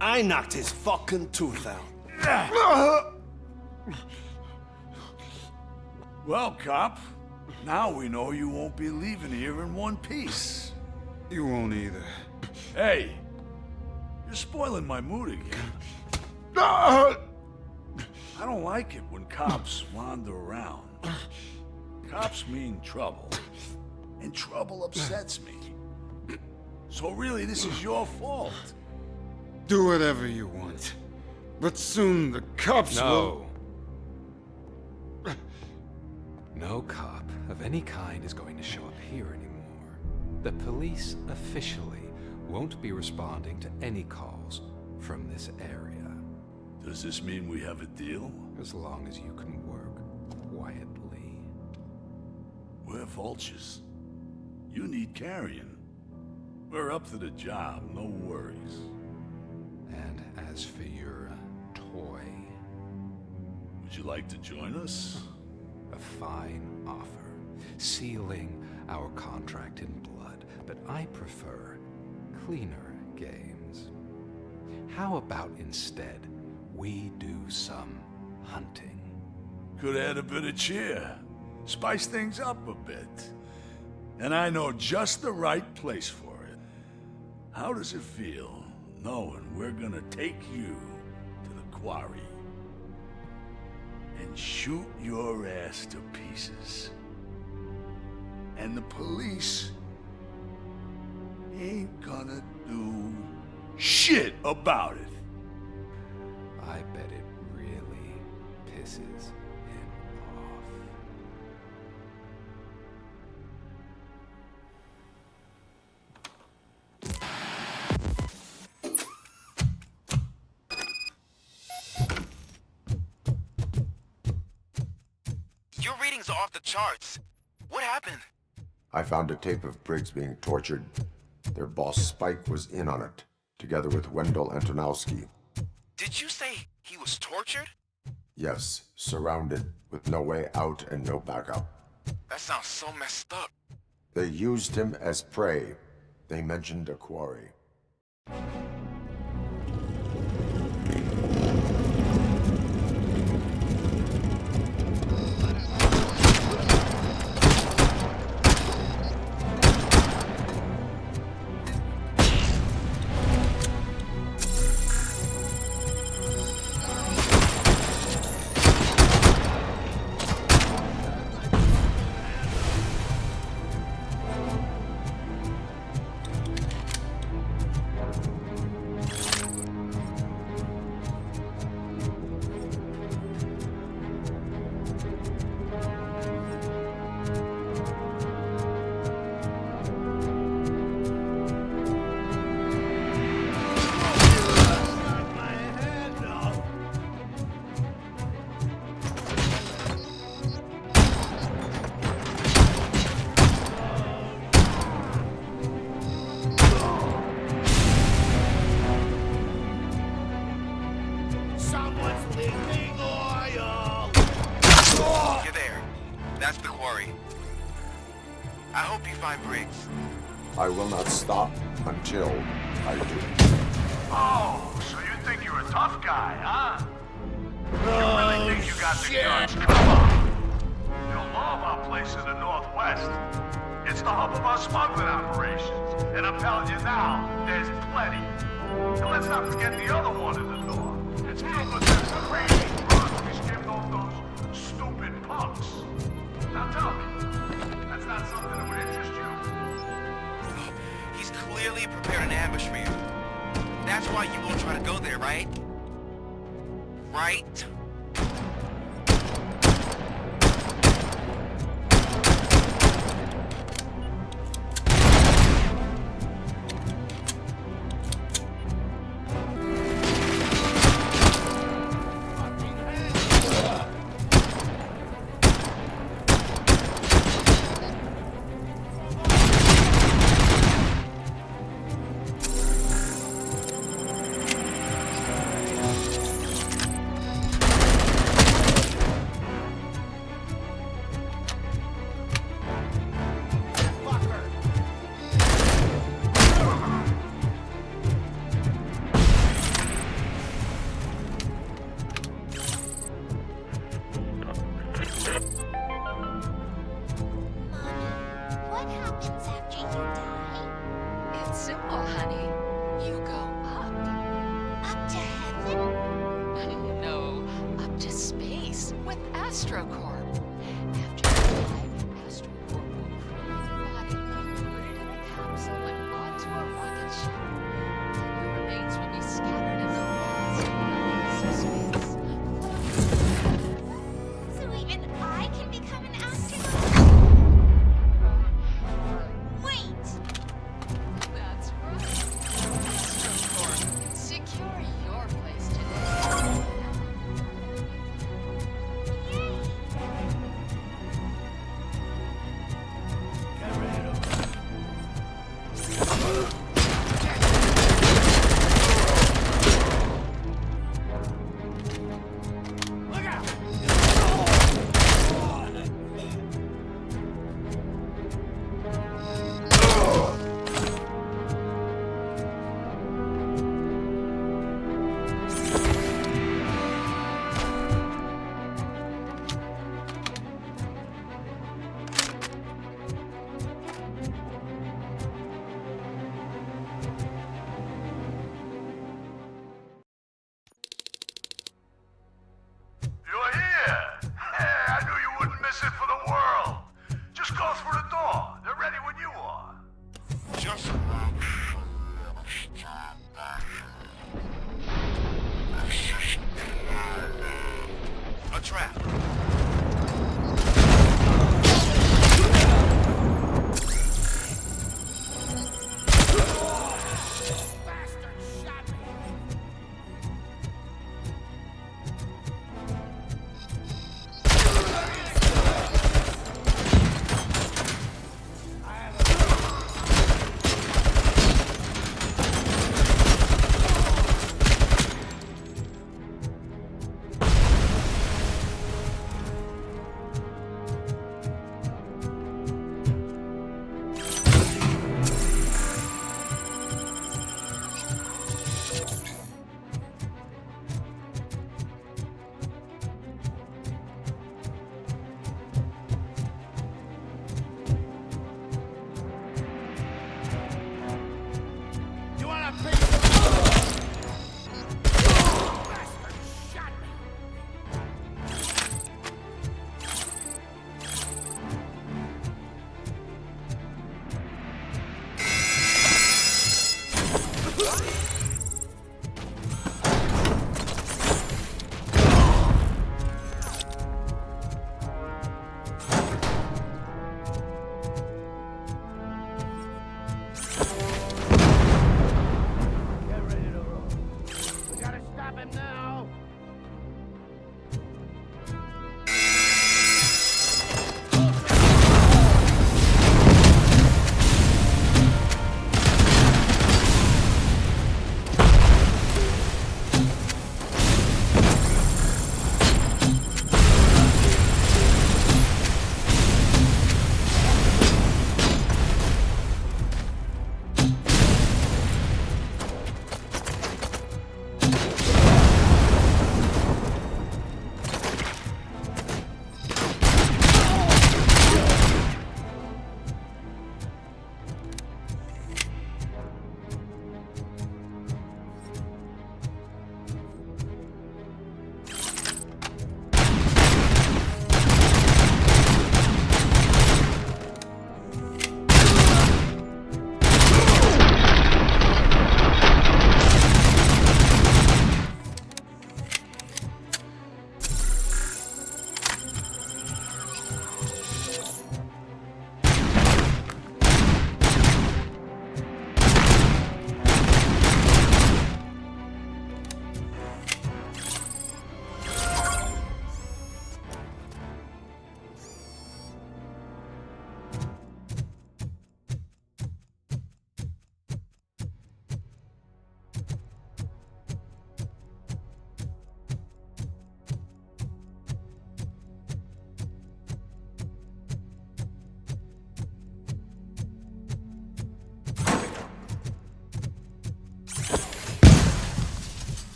I knocked his fucking tooth out. Well, cop, now we know you won't be leaving here in one piece. You won't either. Hey, you're spoiling my mood again. I don't like it when cops wander around. Cops mean trouble, and trouble upsets me. So really, this is your fault. Do whatever you want. But soon the cops will... No cop of any kind is going to show up here anymore. The police officially won't be responding to any calls from this area. Does this mean we have a deal? As long as you can work quietly. We're vultures. You need carrion. We're up to the job, no worries. And as for your toy... Would you like to join us? A fine offer, sealing our contract in blood, but I prefer cleaner games. How about instead we do some hunting? Could add a bit of cheer, spice things up a bit. And I know just the right place for it. How does it feel knowing we're gonna take you to the quarry and shoot your ass to pieces? And the police ain't gonna do shit about it. I bet it really pisses him off. Your readings are off the charts. What happened? I found a tape of Briggs being tortured. Their boss Spike was in on it, together with Wendell Antonowski. Did you say he was tortured? Yes, surrounded, with no way out and no backup. That sounds so messed up. They used him as prey. They mentioned a quarry. Someone's leaking oil! You're there. That's the quarry. I hope you find Briggs. I will not stop until I do. Oh, so you think you're a tough guy, huh? You really think you got the guns? Come on! You'll love our place in the Northwest. It's the hub of our smuggling operations. And I'm telling you now, there's plenty. And let's not forget the other one in the north. It's filled with the crazy drugs we skimmed off those stupid punks. Now tell me, that's not something that would interest you? He's clearly prepared an ambush for you. That's why you won't try to go there, right? Right?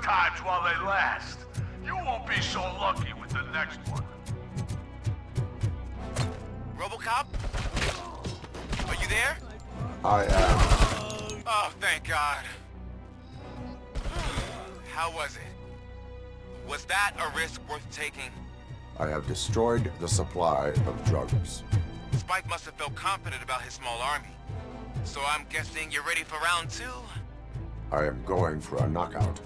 times while they last. You won't be so lucky with the next one. Robocop? Are you there? I am. Oh, thank God. How was it? Was that a risk worth taking? I have destroyed the supply of drugs. Spike must have felt confident about his small army. So I'm guessing you're ready for round 2? I am going for a knockout.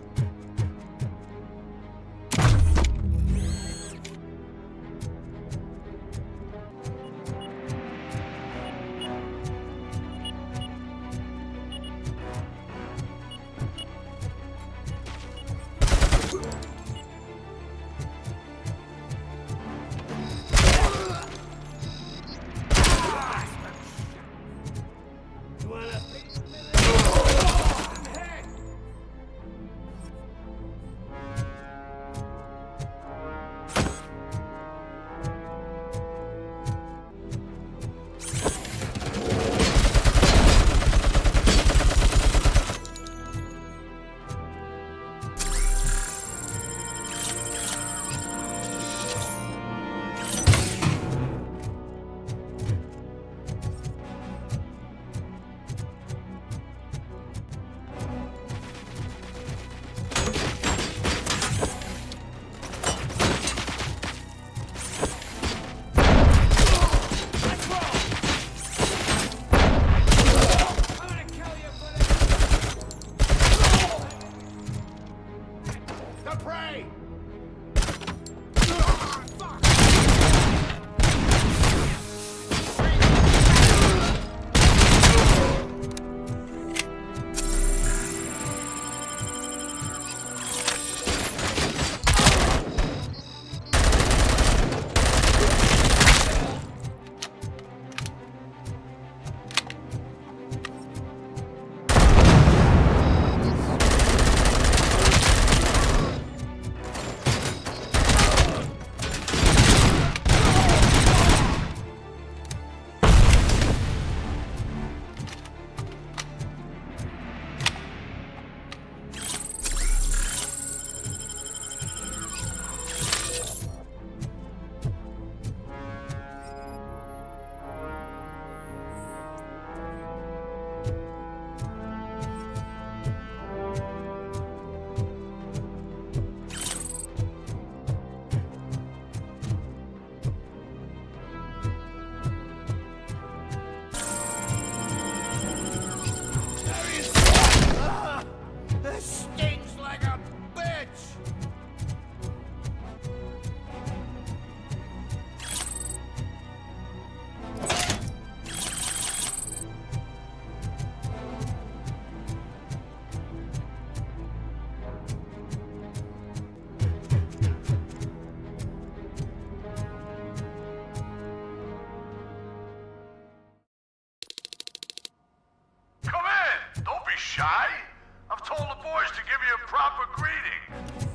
Shy? I've told the boys to give you a proper greeting.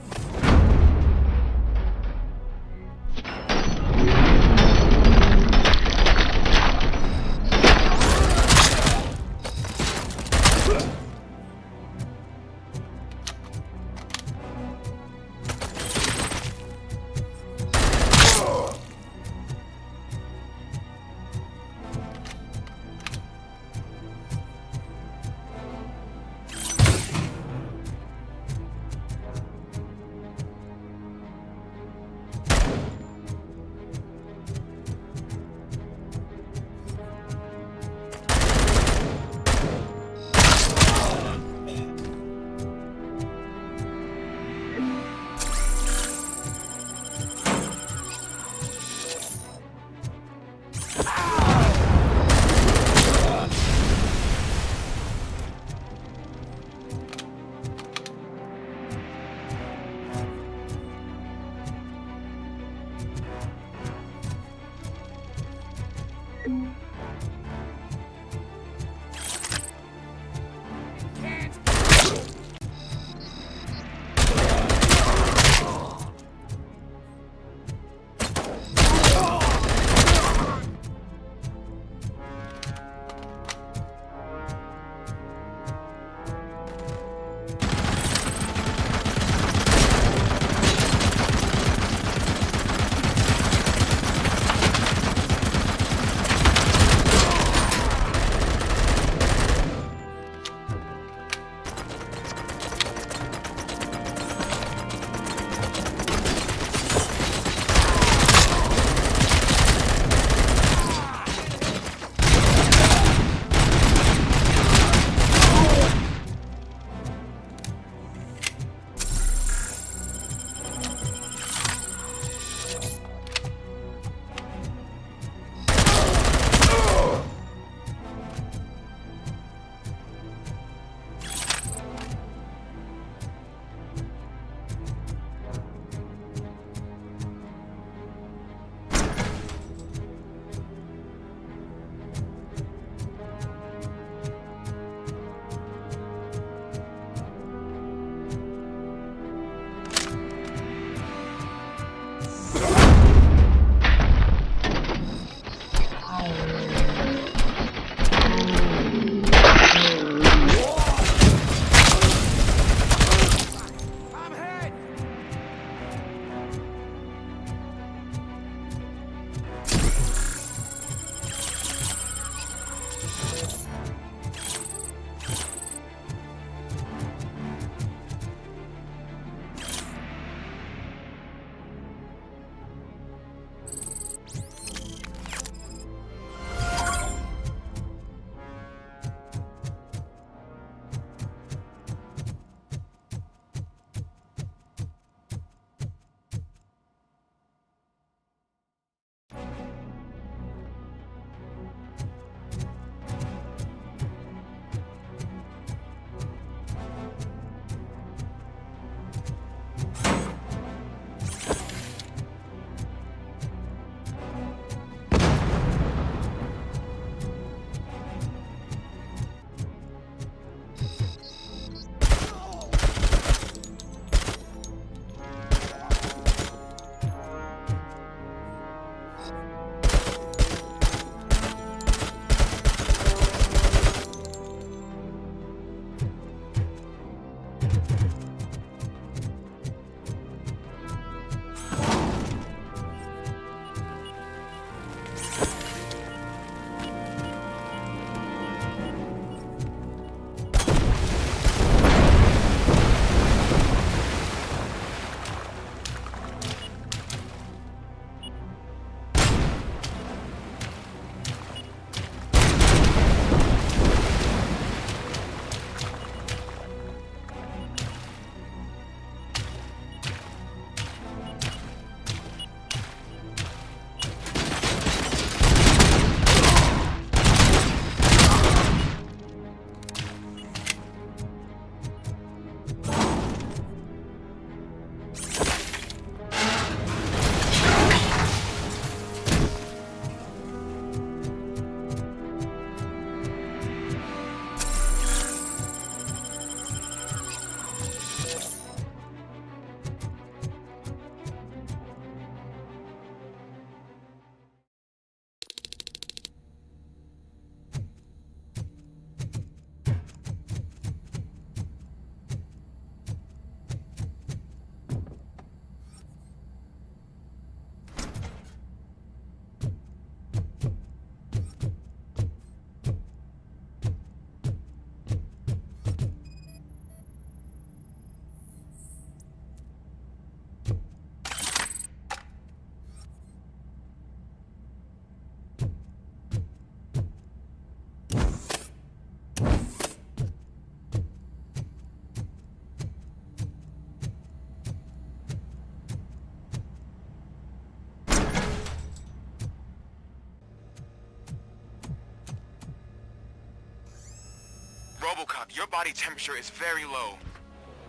Robocop, your body temperature is very low.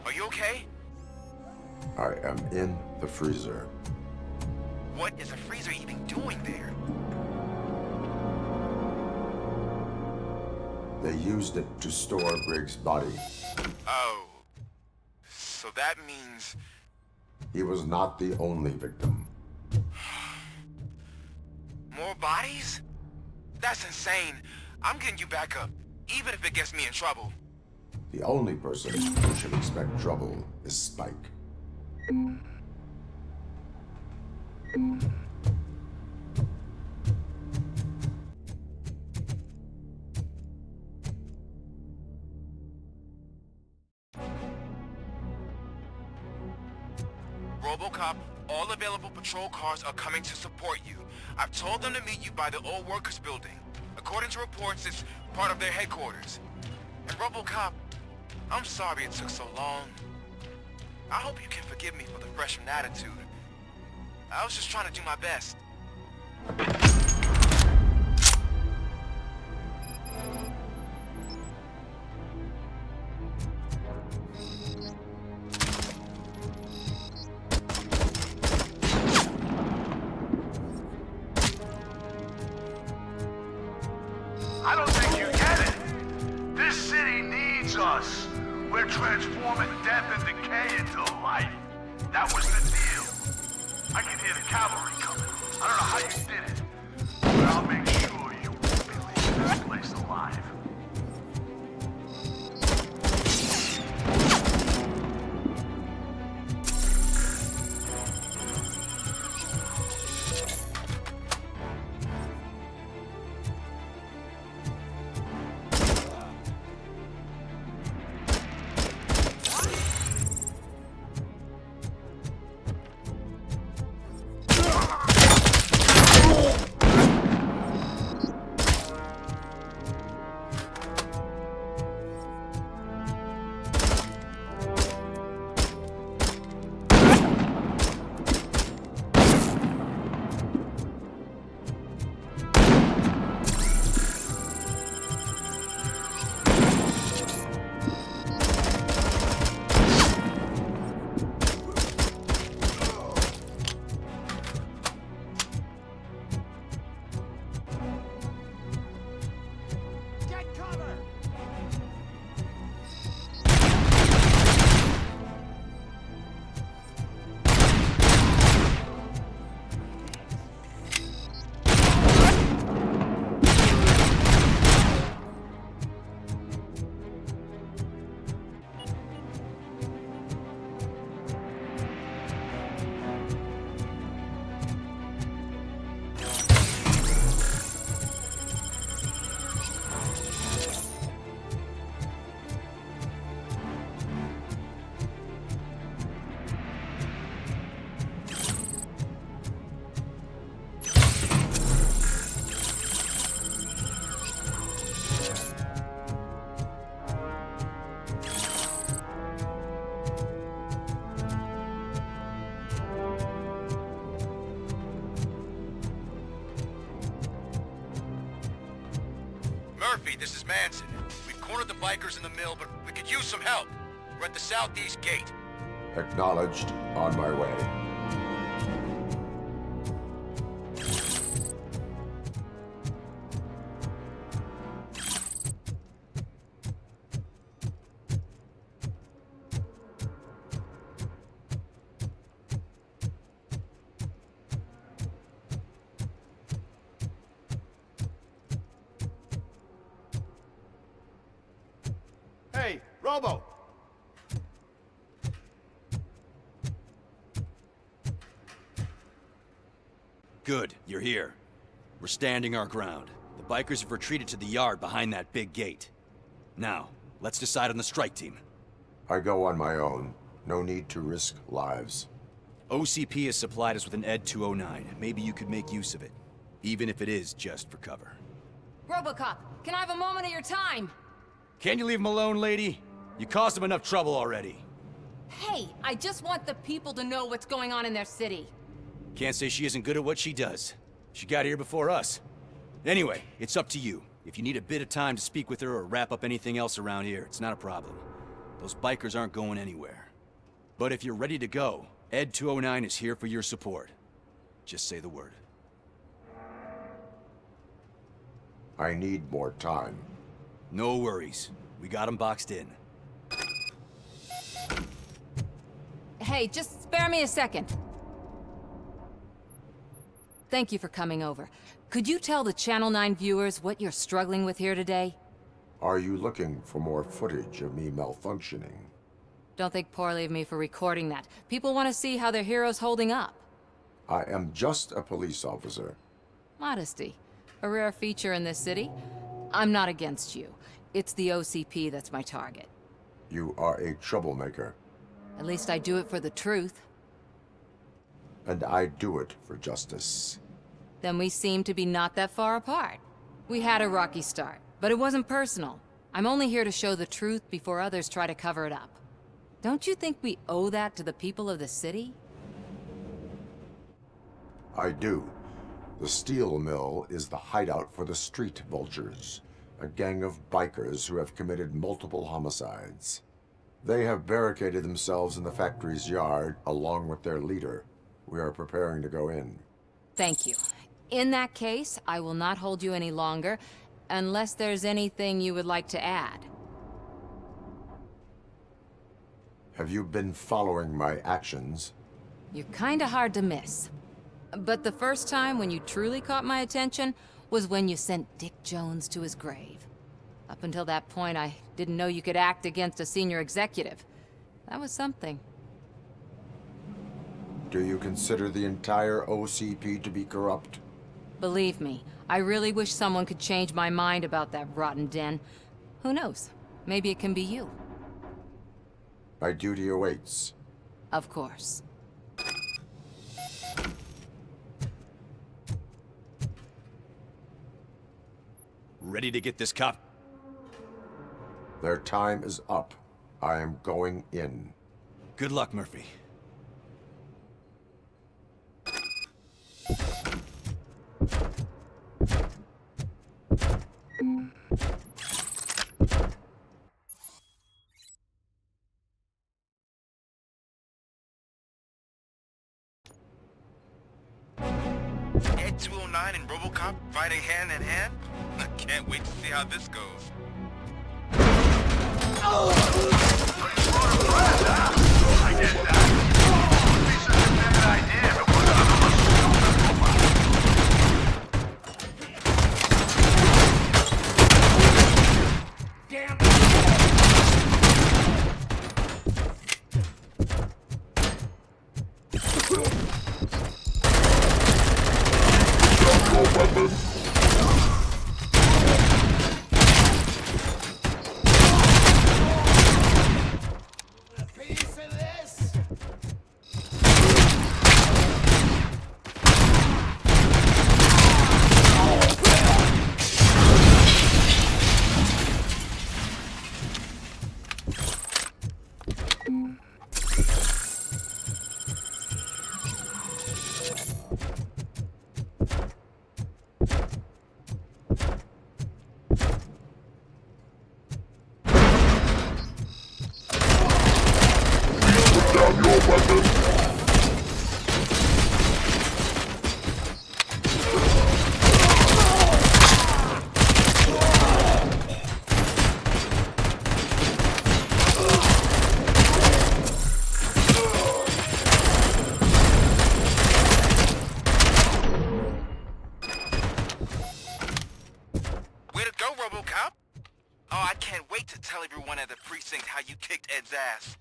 Are you okay? I am in the freezer. What is a freezer even doing there? They used it to store Briggs' body. Oh. So that means... He was not the only victim. More bodies? That's insane. I'm getting you back up, even if it gets me in trouble. The only person who should expect trouble is Spike. Robocop, all available patrol cars are coming to support you. I've told them to meet you by the old workers building. According to reports, it's part of their headquarters. And Robocop, I'm sorry it took so long. I hope you can forgive me for the freshman attitude. I was just trying to do my best. I don't think you get it. This city needs us. We're transforming death and decay into life. That was the deal. I can hear the cavalry coming. I don't know how you did it, but I'll make sure you won't be leaving this place alive. Murphy, this is Manson. We've cornered the bikers in the mill, but we could use some help. We're at the southeast gate. Acknowledged. On my way. Hey, Robo! Good, you're here. We're standing our ground. The bikers have retreated to the yard behind that big gate. Now, let's decide on the strike team. I go on my own. No need to risk lives. OCP has supplied us with an ED 209. Maybe you could make use of it, even if it is just for cover. Robocop, can I have a moment of your time? Can you leave him alone, lady? You caused him enough trouble already. Hey, I just want the people to know what's going on in their city. Can't say she isn't good at what she does. She got here before us. Anyway, it's up to you. If you need a bit of time to speak with her or wrap up anything else around here, it's not a problem. Those bikers aren't going anywhere. But if you're ready to go, Ed 209 is here for your support. Just say the word. I need more time. No worries. We got him boxed in. Hey, just spare me a second. Thank you for coming over. Could you tell the Channel 9 viewers what you're struggling with here today? Are you looking for more footage of me malfunctioning? Don't think poorly of me for recording that. People want to see how their hero's holding up. I am just a police officer. Modesty. A rare feature in this city. I'm not against you. It's the OCP that's my target. You are a troublemaker. At least I do it for the truth. And I do it for justice. Then we seem to be not that far apart. We had a rocky start, but it wasn't personal. I'm only here to show the truth before others try to cover it up. Don't you think we owe that to the people of the city? I do. The steel mill is the hideout for the street vultures, a gang of bikers who have committed multiple homicides. They have barricaded themselves in the factory's yard along with their leader. We are preparing to go in. Thank you. In that case, I will not hold you any longer, unless there's anything you would like to add. Have you been following my actions? You're kinda hard to miss. But the first time when you truly caught my attention was when you sent Dick Jones to his grave. Up until that point, I didn't know you could act against a senior executive. That was something. Do you consider the entire OCP to be corrupt? Believe me, I really wish someone could change my mind about that rotten den. Who knows? Maybe it can be you. My duty awaits. Of course. Ready to get this cop? Their time is up. I am going in. Good luck, Murphy. Ed 209 and Robocop fighting hand in hand? I can't wait to see how this goes. I get that. This is a bad idea, but we're not Tell everyone at the precinct how you kicked Ed's ass.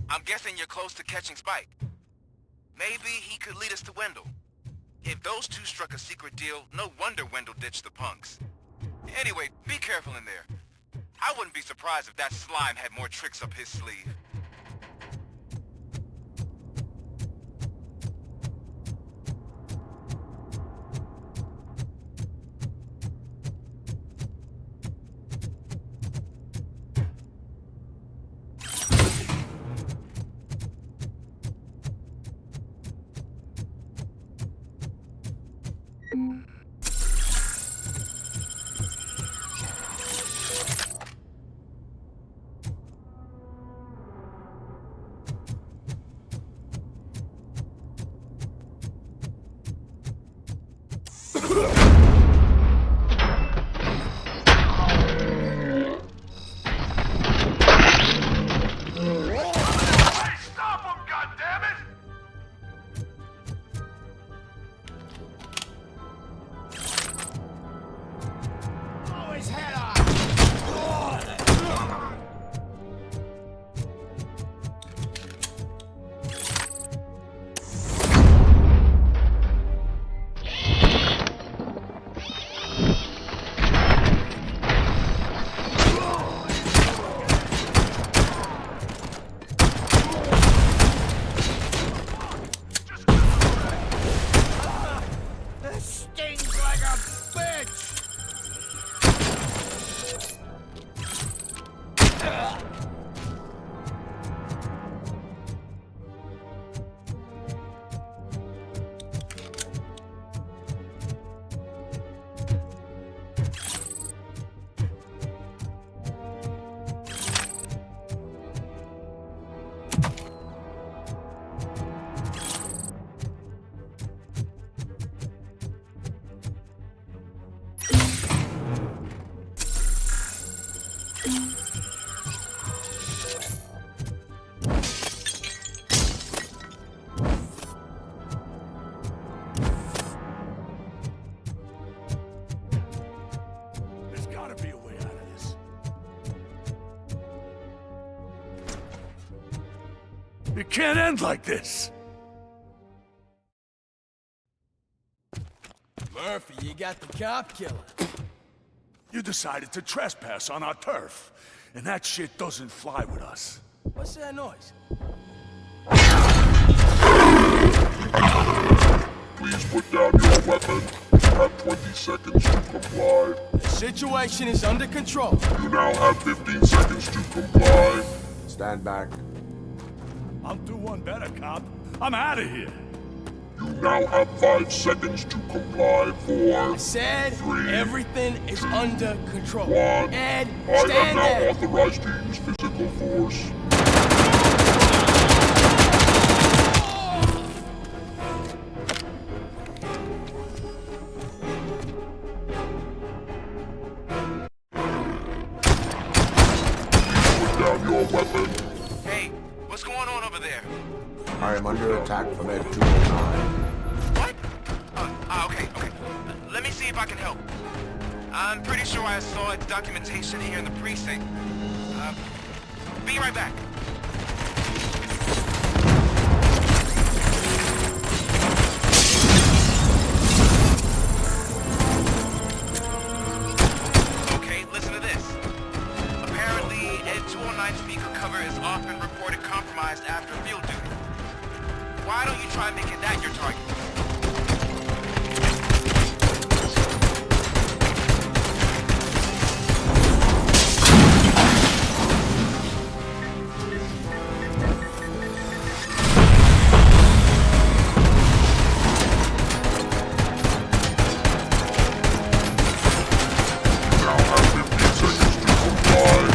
I'm guessing you're close to catching Spike. Maybe he could lead us to Wendell. If those two struck a secret deal, no wonder Wendell ditched the punks. Anyway, be careful in there. I wouldn't be surprised if that slime had more tricks up his sleeve. his head off! This stings like a bitch! There's gotta be a way out of this. It can't end like this. Murphy, you got the cop killer. You decided to trespass on our turf, and that shit doesn't fly with us. What's that noise? Please put down your weapon. You have 20 seconds to comply. The situation is under control. You now have 15 seconds to comply. Stand back. I'll do one better, cop. I'm out of here. You now have 5 seconds to comply. 4, I said 3, everything is under control. 1. Ed, I am stand now there. authorized to use physical force. Put down your weapon. Hey, what's going on over there? I am under attack from Ed 209. What? Okay. Let me see if I can help. I'm pretty sure I saw its documentation here in the precinct. Be right back. Okay, listen to this. Apparently, Ed 209 speaker cover is often reported compromised after field duty. Why don't you try making that your target? Now have 15 seconds to comply.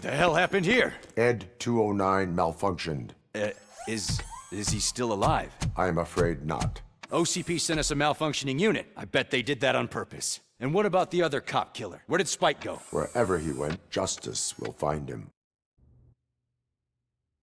The hell happened here? Ed 209 malfunctioned. Is he still alive? I am afraid not. OCP sent us a malfunctioning unit. I bet they did that on purpose. And what about the other cop killer? Where did Spike go? Wherever he went, justice will find him.